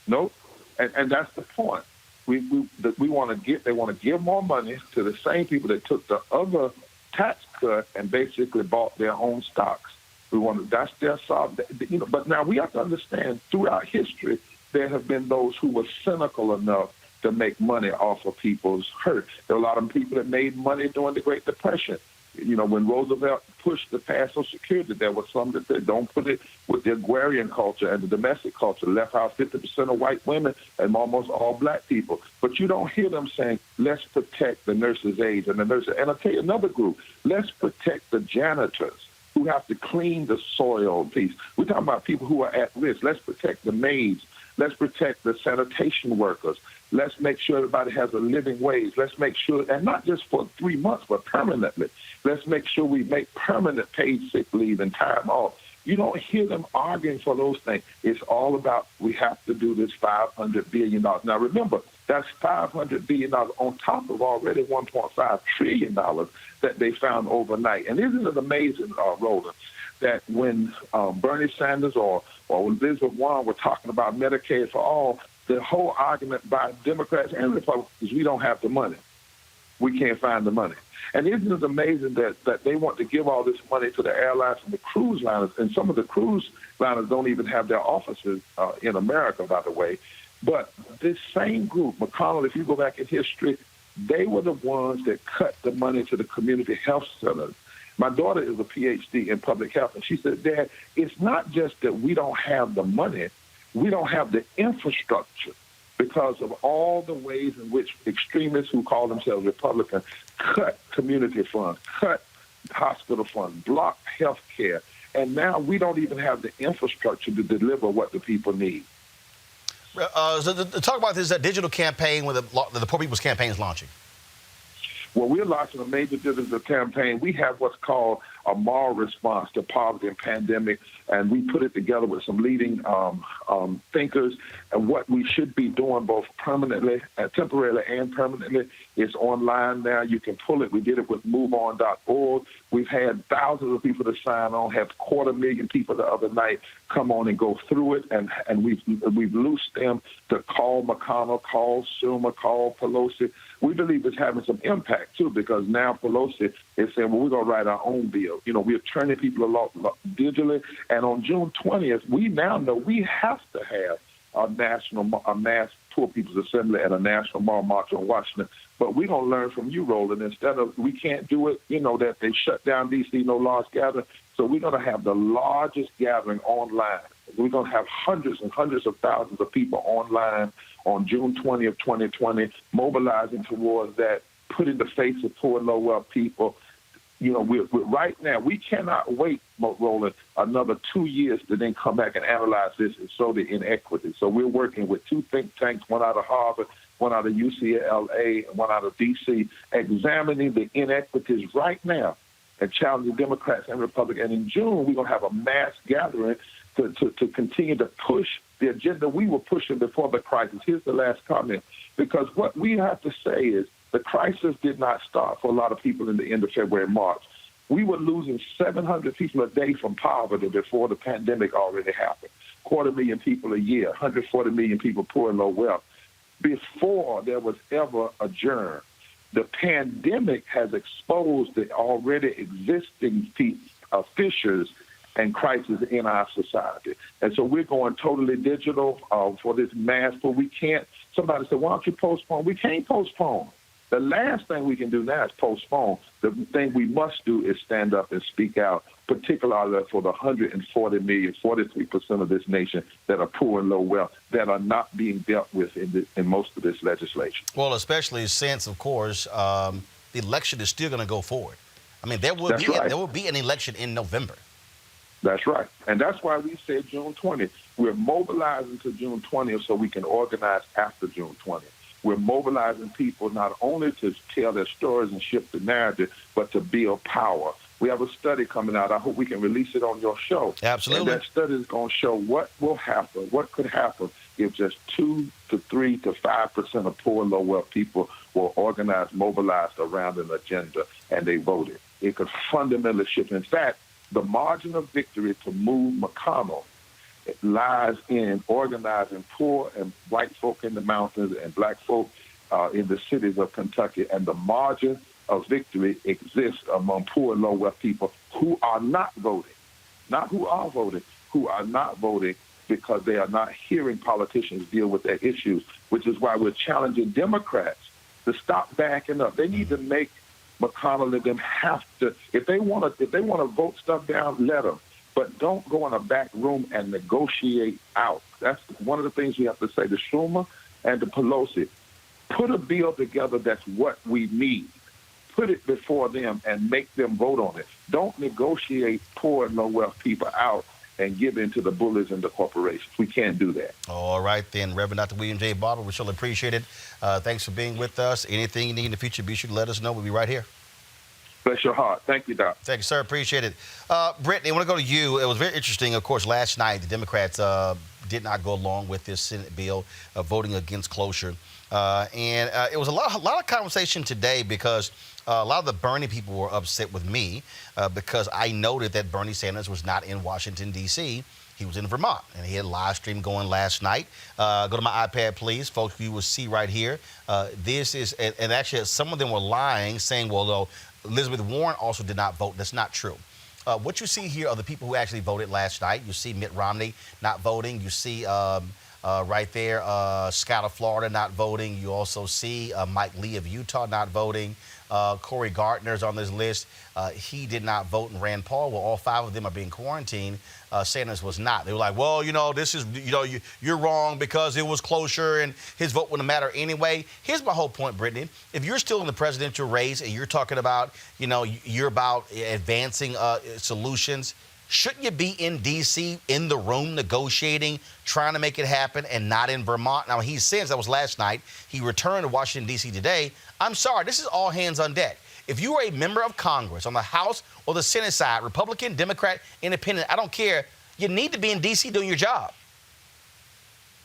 Nope, and that's the point. They want to give more money to the same people that took the other tax cut and basically bought their own stocks. That's their side. But now we have to understand, throughout history, there have been those who were cynical enough to make money off of people's hurt. There are a lot of people that made money during the Great Depression. When Roosevelt pushed to pass Social Security, there was some that said, don't put it with the agrarian culture and the domestic culture, left out 50% of white women and almost all black people. But you don't hear them saying, let's protect the nurses' aides and the nurses. And I'll tell you another group, let's protect the janitors who have to clean the soil piece. We're talking about people who are at risk. Let's protect the maids. Let's protect the sanitation workers. Let's make sure everybody has a living wage. Let's make sure, and not just for 3 months, but permanently. Let's make sure we make permanent paid sick leave and time off. You don't hear them arguing for those things. It's all about we have to do this $500 billion. Now, remember, that's $500 billion on top of already $1.5 trillion that they found overnight. And isn't it amazing, Roland, that when Bernie Sanders or Elizabeth Warren were talking about Medicaid for all, the whole argument by Democrats and Republicans is we don't have the money. We can't find the money. And isn't it amazing that they want to give all this money to the airlines and the cruise liners, and some of the cruise liners don't even have their offices in America, by the way. But this same group, McConnell, if you go back in history, they were the ones that cut the money to the community health centers. My daughter is a PhD in public health, and she said, Dad, it's not just that we don't have the money, we don't have the infrastructure because of all the ways in which extremists who call themselves Republicans cut community funds, cut hospital funds, block health care, and now we don't even have the infrastructure to deliver what the people need. So talk about this digital campaign where the Poor People's Campaign is launching. Well, we're launching a major digital campaign. We have what's called a moral response to poverty and pandemic, and we put it together with some leading thinkers. And what we should be doing both temporarily and permanently is online now. You can pull it. We did it with MoveOn.org. We've had thousands of people to sign on, have 250,000 people the other night come on and go through it, and we've loosed them to call McConnell, call Schumer, call Pelosi. We believe it's having some impact, too, because now Pelosi is saying, well, we're going to write our own bill. We're turning people along digitally. And on June 20th, we now know we have to have a mass Poor People's Assembly and a national moral march on Washington. But we're going to learn from you, Roland. Instead of we can't do it, that they shut down D.C., no large gathering. So we're going to have the largest gathering online. We're going to have hundreds and hundreds of thousands of people online on June 20th, 2020, mobilizing towards that, putting the face of poor and low-wealth people. We're right now, we cannot wait, Roland, another 2 years to then come back and analyze this and show the inequity. So we're working with 2 think tanks, one out of Harvard, one out of UCLA, and one out of D.C., examining the inequities right now and challenging Democrats and Republicans. And in June, we're going to have a mass gathering to continue to push the agenda we were pushing before the crisis. Here's the last comment, because what we have to say is the crisis did not start for a lot of people in the end of February, March. We were losing 700 people a day from poverty before the pandemic already happened. 250,000 people a year, 140 million people poor and low wealth, before there was ever a germ. The pandemic has exposed the already existing fissures and crisis in our society. And so we're going totally digital for this mass, but we can't. Somebody said, why don't you postpone? We can't postpone. The last thing we can do now is postpone. The thing we must do is stand up and speak out, particularly for the 140 million, 43% of this nation that are poor and low wealth, that are not being dealt with in most of this legislation. Well, especially since, of course, the election is still going to go forward. I mean, there will be an election in November. That's right. And that's why we said June 20th. We're mobilizing to June 20th so we can organize after June 20th. We're mobilizing people not only to tell their stories and shift the narrative, but to build power. We have a study coming out. I hope we can release it on your show. Absolutely. And that study is going to show what will happen, what could happen if just 2 to 3 to 5% of poor and low-wealth people were organized, mobilized around an agenda, and they voted. It could fundamentally shift. In fact, the margin of victory to move McConnell lies in organizing poor and white folk in the mountains and black folk in the cities of Kentucky. And the margin of victory exists among poor and low-wealth people who are not voting, not who are voting, who are not voting because they are not hearing politicians deal with their issues, which is why we're challenging Democrats to stop backing up. They need to make McConnell and them have to, if they want to vote stuff down, let them. But don't go in a back room and negotiate out. That's one of the things we have to say to Schumer and to Pelosi. Put a bill together that's what we need. Put it before them and make them vote on it. Don't negotiate poor and low-wealth people out and give in to the bullies and the corporations. We can't do that. All right, then, Reverend Dr. William J. Barber, we surely appreciate it. Thanks for being with us. Anything you need in the future, be sure to let us know. We'll be right here. Bless your heart. Thank you, Doc. Thank you, sir. Appreciate it. Brittany, I want to go to you. It was very interesting. Of course, last night, the Democrats did not go along with this Senate bill voting against cloture. And it was a lot of conversation today because a lot of the Bernie people were upset with me because I noted that Bernie Sanders was not in Washington, D.C. He was in Vermont, and he had a live stream going last night. Go to my iPad, please. Folks, you will see right here. This is, and actually some of them were lying, saying, well, though, Elizabeth Warren also did not vote. That's not true. What you see here are the people who actually voted last night. You see Mitt Romney not voting. You see right there Scott of Florida not voting. You also see Mike Lee of Utah not voting. Cory Gardner's on this list. He did not vote, and Rand Paul. Well, all 5 of them are being quarantined. Sanders was not. They were like, well, this is, you're wrong because it was closer and his vote wouldn't matter anyway. Here's my whole point, Brittany. If you're still in the presidential race and you're talking about, you're about advancing solutions, shouldn't you be in D.C. in the room negotiating, trying to make it happen, and not in Vermont? Now, he says that was last night. He returned to Washington, D.C. today. I'm sorry, this is all hands on deck. If you are a member of Congress on the House or the Senate side, Republican, Democrat, Independent, I don't care, you need to be in D.C. doing your job.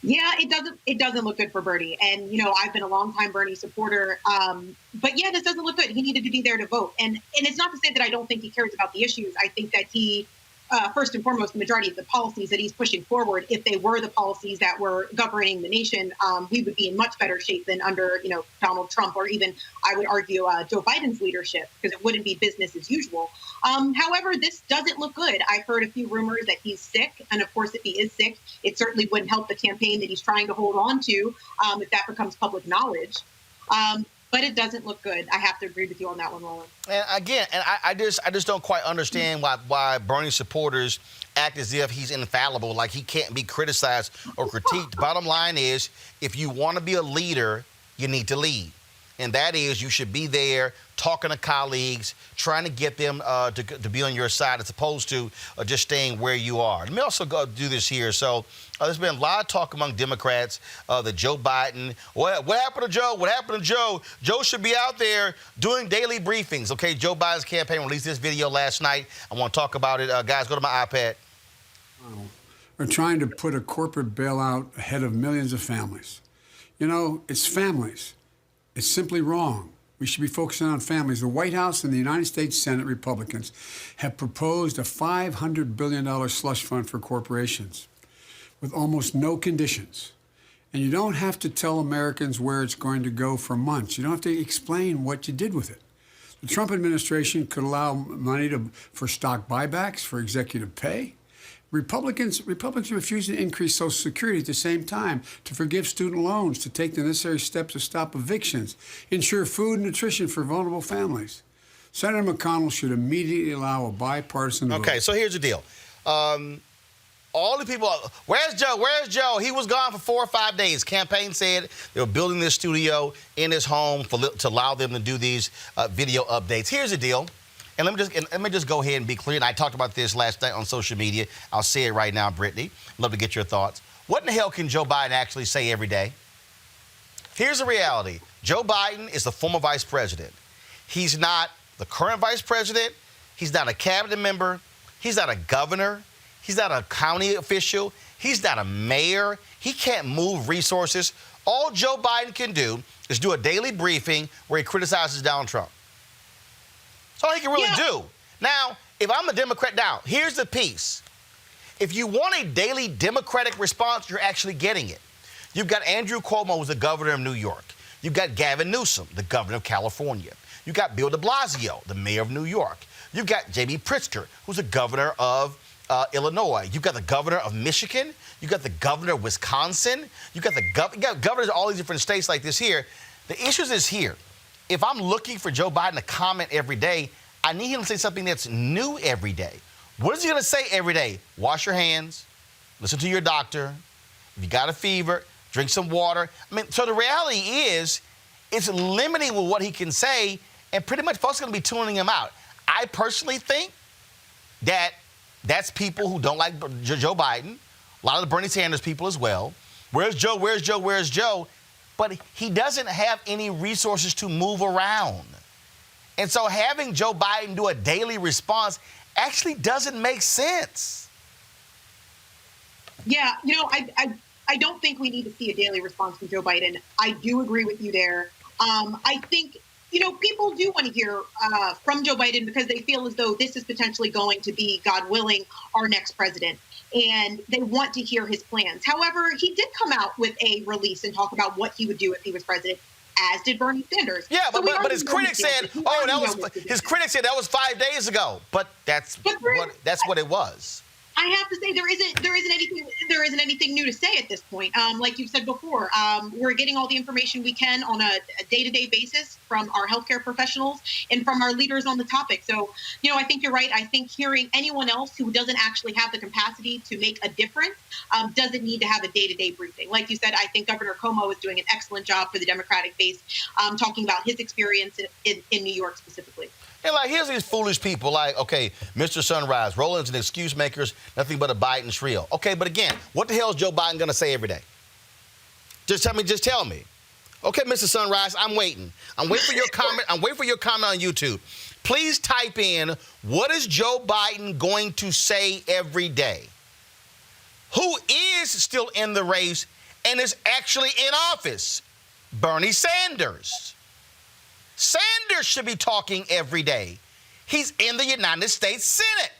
Yeah, it doesn't look good for Bernie. And, I've been a longtime Bernie supporter. But yeah, this doesn't look good. He needed to be there to vote. And it's not to say that I don't think he cares about the issues. I think that he, first and foremost, the majority of the policies that he's pushing forward, if they were the policies that were governing the nation, we would be in much better shape than under, Donald Trump, or even, I would argue, Joe Biden's leadership, because it wouldn't be business as usual. However, this doesn't look good. I've heard a few rumors that he's sick. And of course, if he is sick, it certainly wouldn't help the campaign that he's trying to hold on to if that becomes public knowledge. But it doesn't look good. I have to agree with you on that one, Roland. And again, I just don't quite understand why Bernie supporters act as if he's infallible, like he can't be criticized or critiqued. Bottom line is, if you want to be a leader, you need to lead. And that is, you should be there talking to colleagues, trying to get them to be on your side as opposed to just staying where you are. Let me also go do this here. So there's been a lot of talk among Democrats that Joe Biden, what happened to Joe? What happened to Joe? Joe should be out there doing daily briefings. Okay, Joe Biden's campaign released this video last night. I want to talk about it. Guys, go to my iPad. We're trying to put a corporate bailout ahead of millions of families. It's families. It's simply wrong. We should be focusing on families. The White House and the United States Senate Republicans have proposed a $500 billion slush fund for corporations with almost no conditions. And you don't have to tell Americans where it's going to go for months. You don't have to explain what you did with it. The Trump administration could allow money for stock buybacks, for executive pay. Republicans refuse to increase Social Security at the same time, to forgive student loans, to take the necessary steps to stop evictions, ensure food and nutrition for vulnerable families. Senator McConnell should immediately allow a bipartisan vote. Okay, so here's the deal. All the people, where's Joe? Where's Joe? He was gone for 4 or 5 days. Campaign said they were building this studio in his home to allow them to do these video updates. Here's the deal. And let me just go ahead and be clear. And I talked about this last night on social media. I'll say it right now, Brittany. Love to get your thoughts. What in the hell can Joe Biden actually say every day? Here's the reality. Joe Biden is the former vice president. He's not the current vice president. He's not a cabinet member. He's not a governor. He's not a county official. He's not a mayor. He can't move resources. All Joe Biden can do is do a daily briefing where he criticizes Donald Trump. That's all he can really do. Now, if I'm a Democrat, now, here's the piece. If you want a daily Democratic response, you're actually getting it. You've got Andrew Cuomo, who's the governor of New York. You've got Gavin Newsom, the governor of California. You've got Bill de Blasio, the mayor of New York. You've got J.B. Pritzker, who's the governor of Illinois. You've got the governor of Michigan. You've got the governor of Wisconsin. You've got governors of all these different states like this here. The issue is here. If I'm looking for Joe Biden to comment every day, I need him to say something that's new every day. What is he going to say every day? Wash your hands. Listen to your doctor. If you got a fever, drink some water. I mean, so the reality is it's limiting with what he can say, and pretty much folks are going to be tuning him out. I personally think that that's people who don't like Joe Biden. A lot of the Bernie Sanders people as well. Where's Joe? Where's Joe? Where's Joe? But he doesn't have any resources to move around. And so having Joe Biden do a daily response actually doesn't make sense. Yeah, I don't think we need to see a daily response from Joe Biden. I do agree with you there. I think, people do want to hear from Joe Biden because they feel as though this is potentially going to be, God willing, our next president. And they want to hear his plans. However, he did come out with a release and talk about what he would do if he was president, as did Bernie Sanders. Yeah, so but his critics said, his critics said that was 5 days ago. But that's what it was. I have to say there isn't anything new to say at this point. Like you've said before, we're getting all the information we can on a day-to-day basis from our healthcare professionals and from our leaders on the topic. So, I think you're right. I think hearing anyone else who doesn't actually have the capacity to make a difference doesn't need to have a day-to-day briefing. Like you said, I think Governor Cuomo is doing an excellent job for the Democratic base, talking about his experience in New York specifically. And here's these foolish people okay, Mr. Sunrise, Roland's an excuse makers, nothing but a Biden shrill. Okay, but again, what the hell is Joe Biden going to say every day? Just tell me. Okay, Mr. Sunrise, I'm waiting. I'm waiting for your comment. I'm waiting for your comment on YouTube. Please type in, what is Joe Biden going to say every day? Who is still in the race and is actually in office? Bernie Sanders. Sanders should be talking every day. He's in the United States Senate.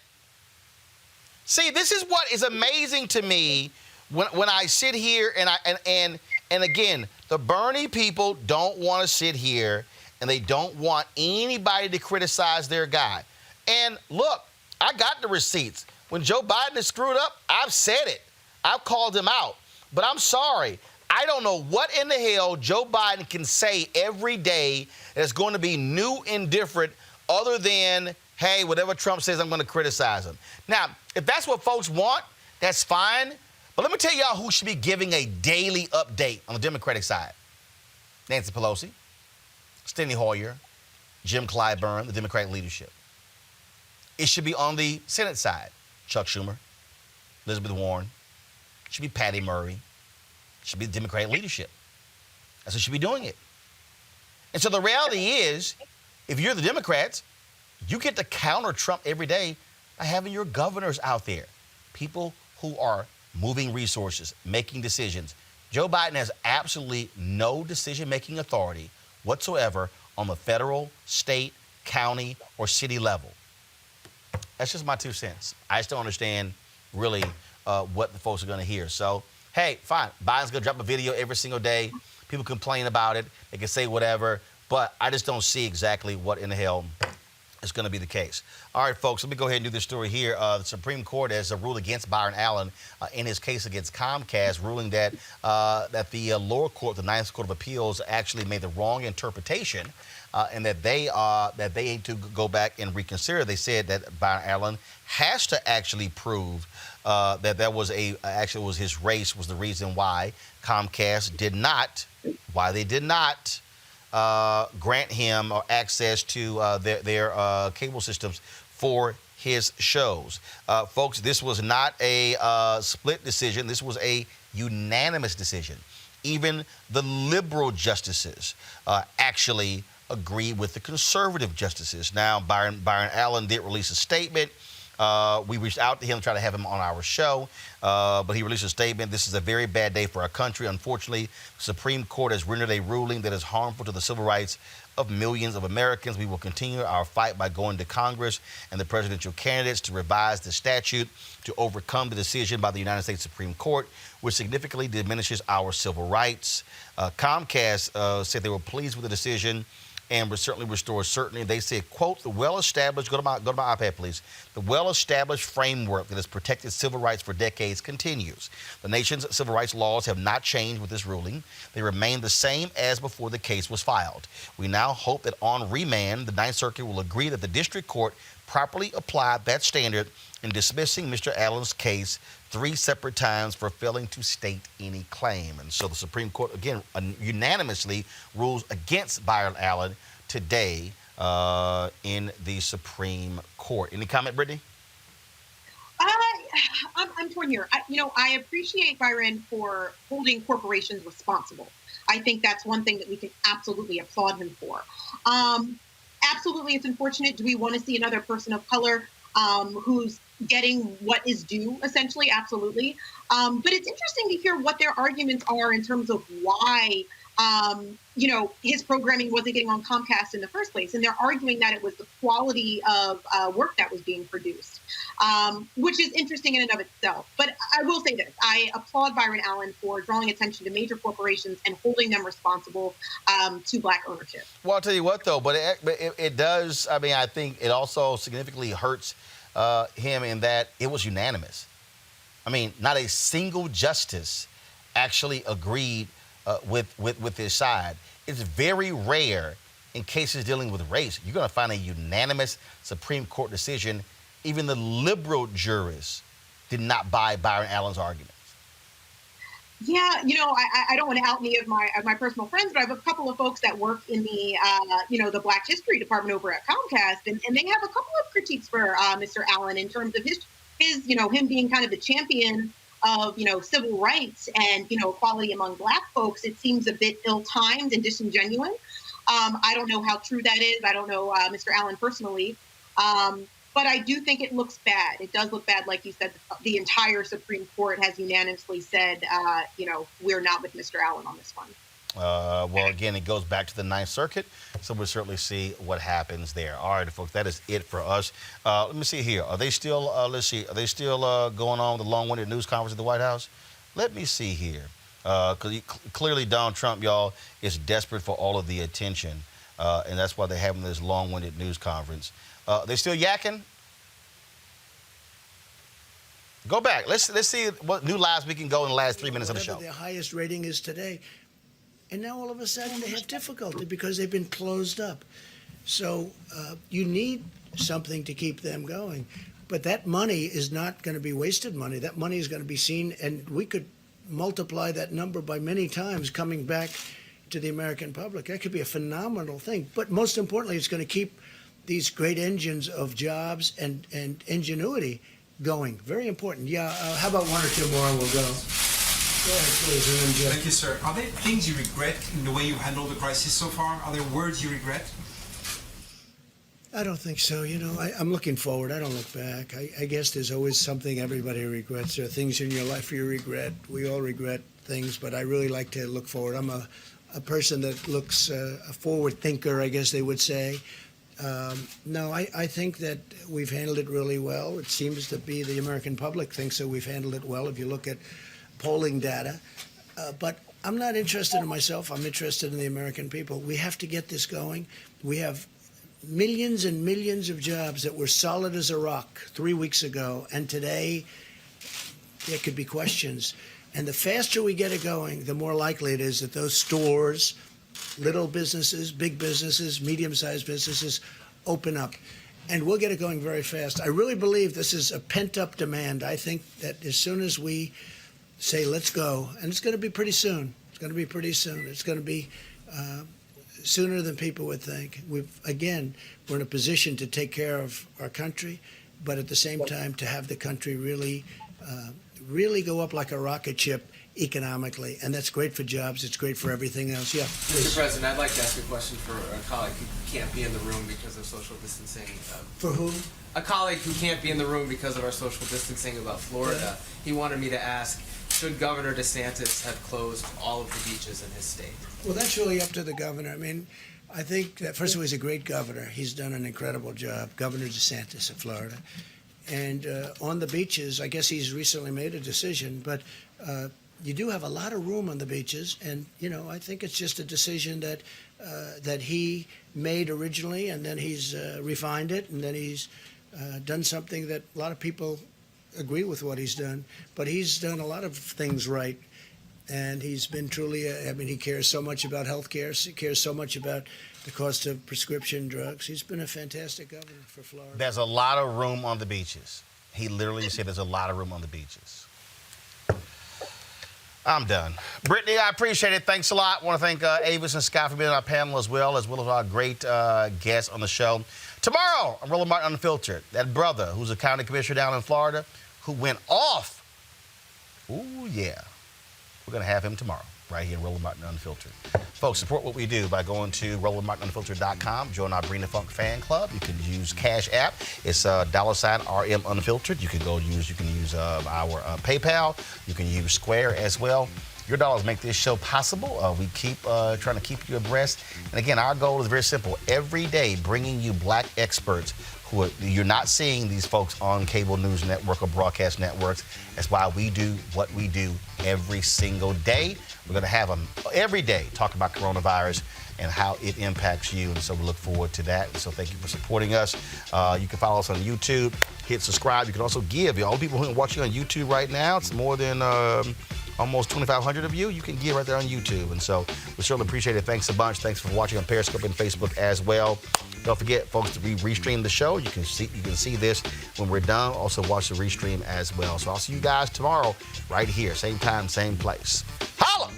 See, this is what is amazing to me when I sit here and again, the Bernie people don't want to sit here and they don't want anybody to criticize their guy. And look, I got the receipts. When Joe Biden is screwed up, I've said it. I've called him out. But I'm sorry. I don't know what in the hell Joe Biden can say every day that's going to be new and different other than, hey, whatever Trump says, I'm going to criticize him. Now, if that's what folks want, that's fine. But let me tell y'all who should be giving a daily update on the Democratic side. Nancy Pelosi, Steny Hoyer, Jim Clyburn, the Democratic leadership. It should be on the Senate side. Chuck Schumer, Elizabeth Warren. It should be Patty Murray. Should be the Democratic leadership. That's who should be doing it. And so the reality is, if you're the Democrats, you get to counter Trump every day by having your governors out there, people who are moving resources, making decisions. Joe Biden has absolutely no decision-making authority whatsoever on the federal, state, county, or city level. That's just my 2 cents. I just don't understand really what the folks are going to hear. So, hey, fine. Biden's going to drop a video every single day. People complain about it. They can say whatever. But I just don't see exactly what in the hell is going to be the case. All right, folks, let me go ahead and do this story here. The Supreme Court has ruled against Byron Allen in his case against Comcast, ruling that the lower court, the Ninth Court of Appeals, actually made the wrong interpretation and that they need to go back and reconsider. They said that Byron Allen has to actually prove that was his race was the reason why Comcast did not grant him access to their cable systems for his shows. Folks, this was not a split decision. This was a unanimous decision. Even the liberal justices actually agreed with the conservative justices. Now, Byron Allen did release a statement. We reached out to him to try to have him on our show, but he released a statement. This is a very bad day for our country. Unfortunately, the Supreme Court has rendered a ruling that is harmful to the civil rights of millions of Americans. We will continue our fight by going to Congress and the presidential candidates to revise the statute to overcome the decision by the United States Supreme Court, which significantly diminishes our civil rights. Comcast said they were pleased with the decision and would certainly restore certainty. They said, quote, the well-established, go to my iPad, please. The well-established framework that has protected civil rights for decades continues. The nation's civil rights laws have not changed with this ruling. They remain the same as before the case was filed. We now hope that on remand, the Ninth Circuit will agree that the district court properly applied that standard in dismissing Mr. Allen's case 3 separate times for failing to state any claim. And so the Supreme Court, again, unanimously rules against Byron Allen today in the Supreme Court. Any comment, Brittany? I'm torn here. I appreciate Byron for holding corporations responsible. I think that's one thing that we can absolutely applaud him for. Absolutely, it's unfortunate. Do we want to see another person of color who's getting what is due, essentially? Absolutely. But it's interesting to hear what their arguments are in terms of why, his programming wasn't getting on Comcast in the first place. And they're arguing that it was the quality of work that was being produced, which is interesting in and of itself. But I will say this. I applaud Byron Allen for drawing attention to major corporations and holding them responsible to Black ownership. Well, I'll tell you what, though, but it does, I think it also significantly hurts him in that it was unanimous. Not a single justice actually agreed with his side. It's very rare in cases dealing with race. You're going to find a unanimous Supreme Court decision. Even the liberal jurists did not buy Byron Allen's arguments. Yeah, I don't want to out any of my personal friends, but I have a couple of folks that work in the, the Black History Department over at Comcast, and they have a couple of critiques for Mr. Allen in terms of his him being kind of the champion of, civil rights and, equality among Black folks. It seems a bit ill-timed and disingenuous. I don't know how true that is. I don't know Mr. Allen personally. But I do think it looks bad. It does look bad. Like you said, the entire Supreme Court has unanimously said, we're not with Mr. Allen on this one. Well, again, it goes back to the Ninth Circuit, so we'll certainly see what happens there. All right, folks, that is it for us. Let me see here. Are they still, are they still going on with the long-winded news conference at the White House? Let me see here. Because clearly Donald Trump, y'all, is desperate for all of the attention, and that's why they're having this long-winded news conference. They still yakking? Go back. Let's see what new lives we can go in the last 3 minutes of the show. Their highest rating is today. And now all of a sudden they have difficulty because they've been closed up. So you need something to keep them going. But that money is not going to be wasted money. That money is going to be seen, and we could multiply that number by many times coming back to the American public. That could be a phenomenal thing. But most importantly, it's going to keep these great engines of jobs and ingenuity going. Very important. Yeah, how about one or two more and we'll go. Go ahead, please. Thank you, sir. Are there things you regret in the way you handled the crisis so far? Are there words you regret? I don't think so. I'm looking forward. I don't look back. I guess there's always something everybody regrets. There are things in your life you regret. We all regret things, but I really like to look forward. I'm a person that looks a forward thinker, I guess they would say. No, I think that we've handled it really well. It seems to be the American public thinks that we've handled it well if you look at polling data. But I'm not interested in myself. I'm interested in the American people. We have to get this going. We have millions and millions of jobs that were solid as a rock 3 weeks ago, and today there could be questions. And the faster we get it going, the more likely it is that those stores, little businesses, big businesses, medium-sized businesses open up. And we'll get it going very fast. I really believe this is a pent-up demand. I think that as soon as we say, let's go, and it's going to be pretty soon. It's going to be pretty soon. It's going to be sooner than people would think. We're in a position to take care of our country, but at the same time to have the country really go up like a rocket ship economically, and that's great for jobs. It's great for everything else. Yeah. Mr. President, I'd like to ask a question for a colleague who can't be in the room because of social distancing. For whom? A colleague who can't be in the room because of our social distancing about Florida. He wanted me to ask, should Governor DeSantis have closed all of the beaches in his state? Well, that's really up to the governor. I mean, I think that, first of all, he's a great governor. He's done an incredible job, Governor DeSantis of Florida. And on the beaches, I guess he's recently made a decision, but you do have a lot of room on the beaches. And, I think it's just a decision that he made originally, and then he's refined it, and then he's done something that a lot of people agree with what he's done. But he's done a lot of things right. And he's been truly, he cares so much about health care. He cares so much about the cost of prescription drugs. He's been a fantastic governor for Florida. There's a lot of room on the beaches. He literally said there's a lot of room on the beaches. I'm done. Brittany, I appreciate it. Thanks a lot. I want to thank Avis and Scott for being on our panel as well as our great guests on the show. Tomorrow, I'm Roland Martin Unfiltered. That brother who's a county commissioner down in Florida who went off. Ooh, yeah. We're going to have him tomorrow, right here in Roland Martin Unfiltered. Folks, support what we do by going to RolandMartinUnfiltered.com. Join our Bring the Funk fan club. You can use Cash App. It's $RM Unfiltered. You can use our PayPal. You can use Square as well. Your dollars make this show possible. We keep trying to keep you abreast. And again, our goal is very simple. Every day, bringing you black experts you're not seeing these folks on cable news network or broadcast networks. That's why we do what we do every single day. We're going to have them every day talk about coronavirus and how it impacts you. And so we look forward to that. And so thank you for supporting us. You can follow us on YouTube, hit subscribe. You can also give. All the people who are watching on YouTube right now, it's more than almost 2,500 of you. You can give right there on YouTube. And so we certainly appreciate it. Thanks a bunch. Thanks for watching on Periscope and Facebook as well. Don't forget, folks, to restream the show. You can see this when we're done. Also watch the restream as well. So I'll see you guys tomorrow right here. Same time, same place. Holla!